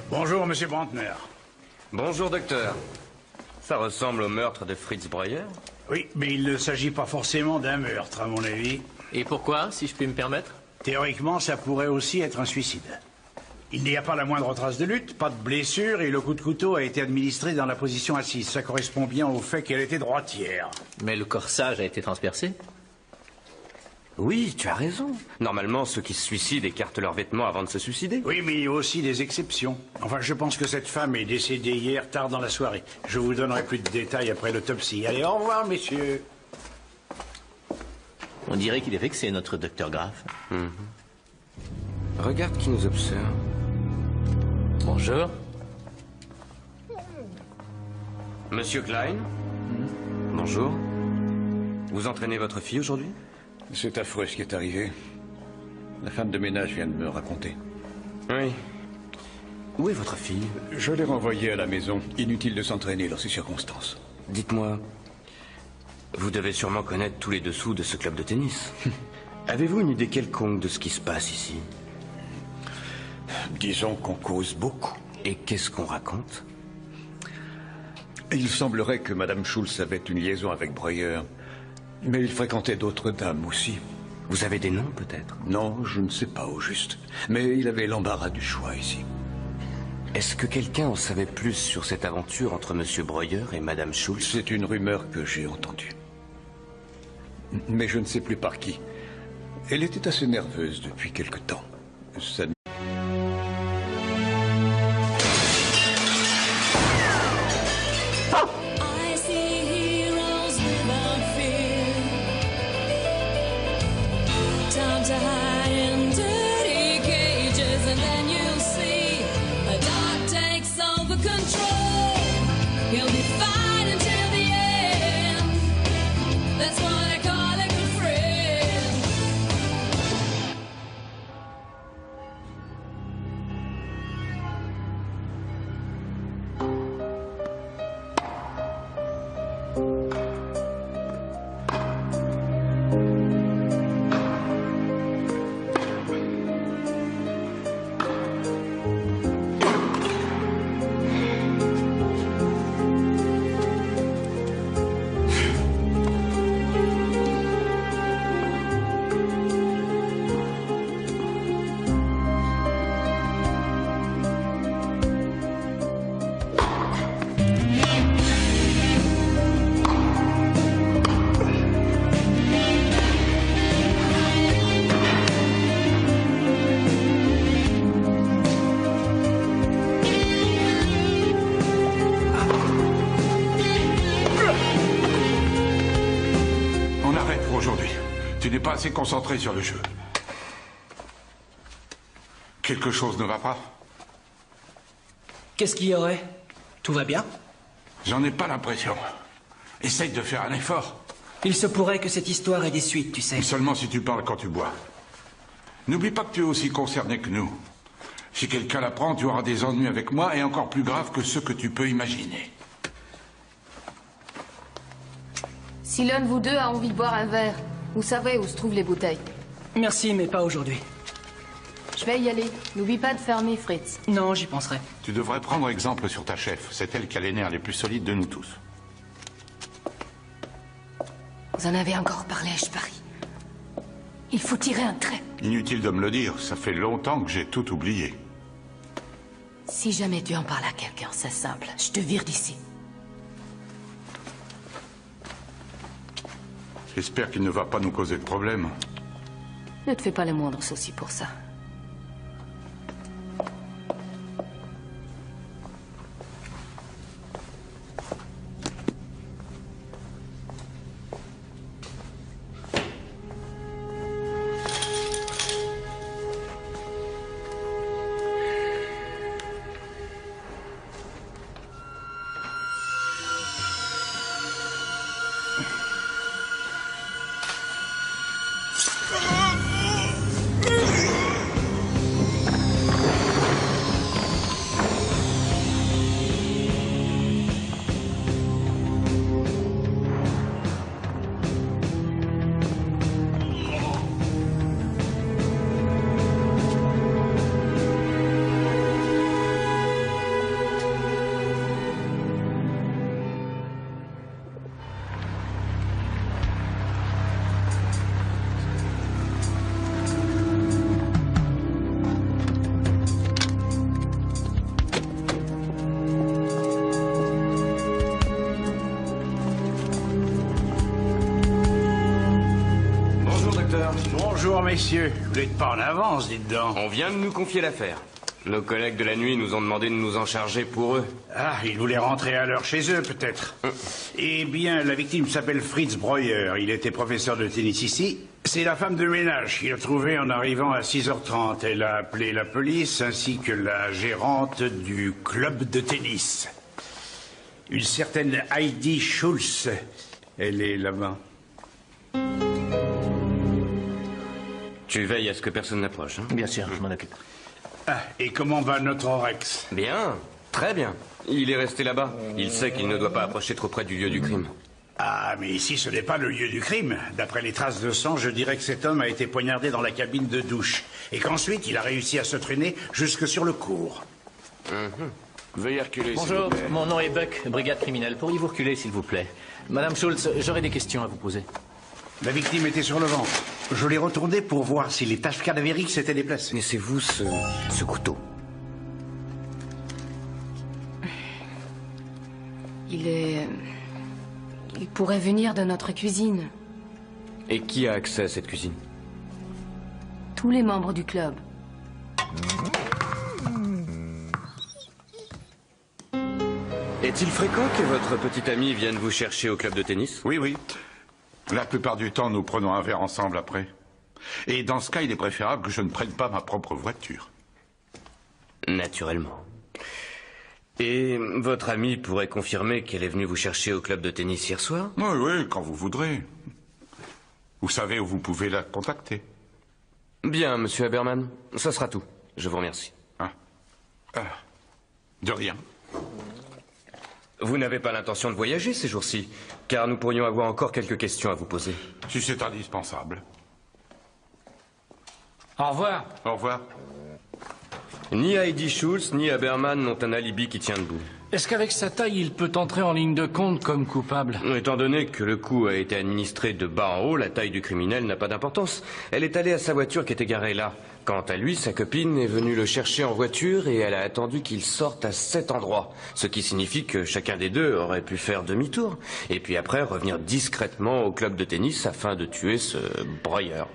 Bonjour, monsieur Brantner. Bonjour, docteur. Ça ressemble au meurtre de Fritz Breuer? Oui, mais il ne s'agit pas forcément d'un meurtre, à mon avis. Et pourquoi, si je puis me permettre? Théoriquement, ça pourrait aussi être un suicide. Il n'y a pas la moindre trace de lutte, pas de blessure, et le coup de couteau a été administré dans la position assise. Ça correspond bien au fait qu'elle était droitière. Mais le corsage a été transpercé? Oui, tu as raison. Normalement, ceux qui se suicident écartent leurs vêtements avant de se suicider. Oui, mais il y a aussi des exceptions. Enfin, je pense que cette femme est décédée hier tard dans la soirée. Je vous donnerai plus de détails après l'autopsie. Allez, au revoir, messieurs. On dirait qu'il est vexé, notre docteur Graff. Regarde qui nous observe. Bonjour. Monsieur Klein? Bonjour. Vous entraînez votre fille aujourd'hui? C'est affreux ce qui est arrivé. La femme de ménage vient de me raconter. Oui. Où est votre fille? Je l'ai renvoyée à la maison. Inutile de s'entraîner dans ces circonstances. Dites-moi, vous devez sûrement connaître tous les dessous de ce club de tennis. Avez-vous une idée quelconque de ce qui se passe ici? Disons qu'on cause beaucoup. Et qu'est-ce qu'on raconte? Il semblerait que Madame Schultz avait une liaison avec Breuer. Mais il fréquentait d'autres dames aussi. Vous avez des noms, peut-être? Non, je ne sais pas au juste. Mais il avait l'embarras du choix ici. Est-ce que quelqu'un en savait plus sur cette aventure entre Monsieur Breuer et Madame Schultz? C'est une rumeur que j'ai entendue. Mais je ne sais plus par qui. Elle était assez nerveuse depuis quelque temps. Ça... I see heroes without fear. Time to hide in dirty cages, and then you'll see a dark takes over control. He'll be fighting till the end. That's what I call a good friend. On arrête pour aujourd'hui. Tu n'es pas assez concentré sur le jeu. Quelque chose ne va pas? Qu'est-ce qu'il y aurait? Tout va bien? J'en ai pas l'impression. Essaye de faire un effort. Il se pourrait que cette histoire ait des suites, tu sais. Seulement si tu parles quand tu bois. N'oublie pas que tu es aussi concerné que nous. Si quelqu'un l'apprend, tu auras des ennuis avec moi et encore plus graves que ceux que tu peux imaginer. Si l'un de vous deux a envie de boire un verre, vous savez où se trouvent les bouteilles. Merci, mais pas aujourd'hui. Je vais y aller. N'oublie pas de fermer, Fritz. Non, j'y penserai. Tu devrais prendre exemple sur ta chef. C'est elle qui a les nerfs les plus solides de nous tous. Vous en avez encore parlé, je parie. Il faut tirer un trait. Inutile de me le dire, ça fait longtemps que j'ai tout oublié. Si jamais tu en parles à quelqu'un, c'est simple. Je te vire d'ici. J'espère qu'il ne va pas nous causer de problème. Ne te fais pas le moindre souci pour ça. Bonjour, messieurs. Vous n'êtes pas en avance, dites donc. On vient de nous confier l'affaire. Nos collègues de la nuit nous ont demandé de nous en charger pour eux. Ah, ils voulaient rentrer à l'heure chez eux, peut-être. Eh bien, la victime s'appelle Fritz Breuer. Il était professeur de tennis ici. C'est la femme de ménage qui l'a trouvé en arrivant à 6h30. Elle a appelé la police ainsi que la gérante du club de tennis. Une certaine Heidi Schulz. Elle est là-bas. Tu veilles à ce que personne n'approche, hein? Bien sûr, je m'en occupe. Ah, et comment va notre Rex? Bien, très bien. Il est resté là-bas. Il sait qu'il ne doit pas approcher trop près du lieu du crime. Ah, mais ici, ce n'est pas le lieu du crime. D'après les traces de sang, je dirais que cet homme a été poignardé dans la cabine de douche. Et qu'ensuite, il a réussi à se traîner jusque sur le cours. Veuillez reculer, Bonjour, s'il vous plaît. mon nom est Buck, brigade criminelle. Pourriez-vous reculer, s'il vous plaît? Madame Schultz, j'aurais des questions à vous poser. La victime était sur le ventre. Je l'ai retourné pour voir si les taches cadavériques s'étaient déplacées. Connaissez-vous ce couteau? Il pourrait venir de notre cuisine. Et qui a accès à cette cuisine? Tous les membres du club. Est-il fréquent que votre petite amie vienne vous chercher au club de tennis? Oui, oui. La plupart du temps, nous prenons un verre ensemble après. Et dans ce cas, il est préférable que je ne prenne pas ma propre voiture. Naturellement. Et votre amie pourrait confirmer qu'elle est venue vous chercher au club de tennis hier soir? Oui, oui, quand vous voudrez. Vous savez où vous pouvez la contacter. Bien, monsieur Haberman. Ça sera tout. Je vous remercie. De rien. Vous n'avez pas l'intention de voyager ces jours-ci, car nous pourrions avoir encore quelques questions à vous poser. Si c'est indispensable. Au revoir. Au revoir. Ni Heidi Schultz, ni Haberman n'ont un alibi qui tient debout. Est-ce qu'avec sa taille, il peut entrer en ligne de compte comme coupable? Étant donné que le coup a été administré de bas en haut, la taille du criminel n'a pas d'importance. Elle est allée à sa voiture qui était garée là. Quant à lui, sa copine est venue le chercher en voiture et elle a attendu qu'il sorte à cet endroit. Ce qui signifie que chacun des deux aurait pu faire demi-tour. Et puis après, revenir discrètement au club de tennis afin de tuer ce Breuer.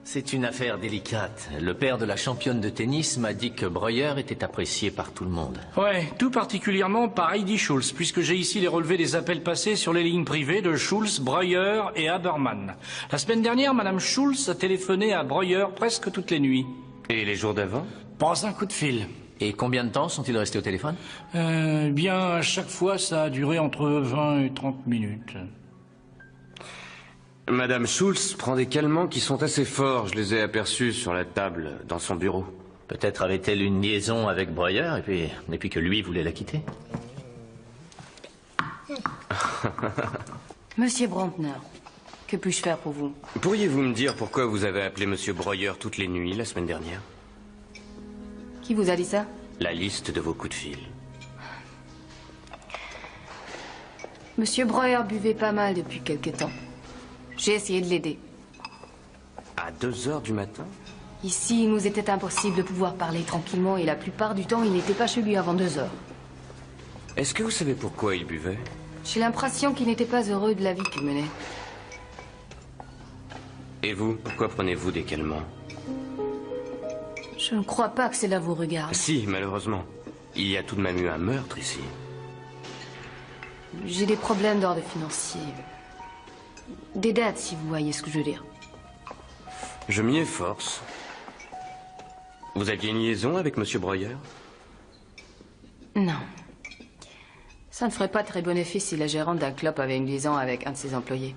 C'est une affaire délicate. Le père de la championne de tennis m'a dit que Breuer était apprécié par tout le monde. Ouais, tout particulièrement par Heidi Schultz, puisque j'ai ici les relevés des appels passés sur les lignes privées de Schultz, Breuer et Haberman. La semaine dernière, Madame Schultz a téléphoné à Breuer presque toutes les nuits. Et les jours d'avant? Pas un coup de fil. Et combien de temps sont-ils restés au téléphone? Bien, à chaque fois, ça a duré entre 20 et 30 minutes. Madame Schultz prend des calmants qui sont assez forts. Je les ai aperçus sur la table dans son bureau. Peut-être avait-elle une liaison avec Breuer et puis que lui voulait la quitter. Monsieur Brantner, que puis-je faire pour vous? Pourriez-vous me dire pourquoi vous avez appelé Monsieur Breuer toutes les nuits la semaine dernière? Qui vous a dit ça? La liste de vos coups de fil. Monsieur Breuer buvait pas mal depuis quelque temps. J'ai essayé de l'aider. À 2 heures du matin? Ici, il nous était impossible de pouvoir parler tranquillement et la plupart du temps, il n'était pas chez lui avant 2 heures. Est-ce que vous savez pourquoi il buvait? J'ai l'impression qu'il n'était pas heureux de la vie qu'il menait. Et vous, pourquoi prenez-vous des calmants? Je ne crois pas que cela vous regarde. Si, malheureusement. Il y a tout de même eu un meurtre ici. J'ai des problèmes d'ordre financier. Des dettes, si vous voyez ce que je veux dire. Je m'y efforce. Vous aviez une liaison avec Monsieur Breuer? Non. Ça ne ferait pas très bon effet si la gérante d'un club avait une liaison avec un de ses employés.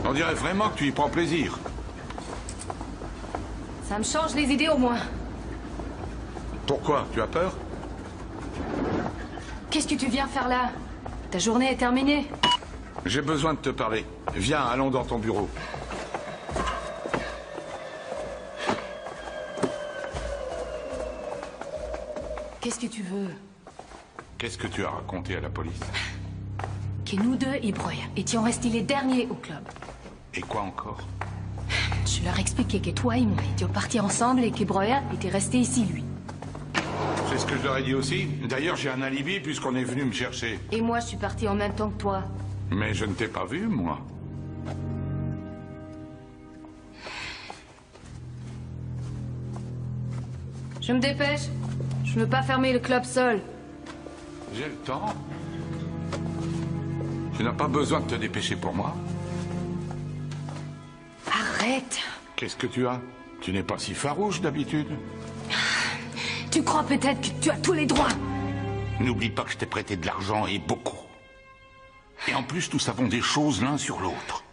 On dirait vraiment que tu y prends plaisir. Ça me change les idées au moins. Pourquoi? Tu as peur? Qu'est-ce que tu viens faire là? Ta journée est terminée. J'ai besoin de te parler. Viens, allons dans ton bureau. Qu'est-ce que tu veux? Qu'est-ce que tu as raconté à la police? Que nous deux et Breuer étions restés les derniers au club. Et quoi encore? Je leur expliquais que toi et moi étions partis ensemble et que Breuer était resté ici, lui. C'est ce que je leur ai dit aussi. D'ailleurs, j'ai un alibi puisqu'on est venu me chercher. Et moi, je suis partie en même temps que toi. Mais je ne t'ai pas vu, moi. Je me dépêche. Je ne veux pas fermer le club seul. J'ai le temps. Tu n'as pas besoin de te dépêcher pour moi. Arrête. Qu'est-ce que tu as? Tu n'es pas si farouche d'habitude. Tu crois peut-être que tu as tous les droits. N'oublie pas que je t'ai prêté de l'argent et beaucoup. Et en plus, nous savons des choses l'un sur l'autre.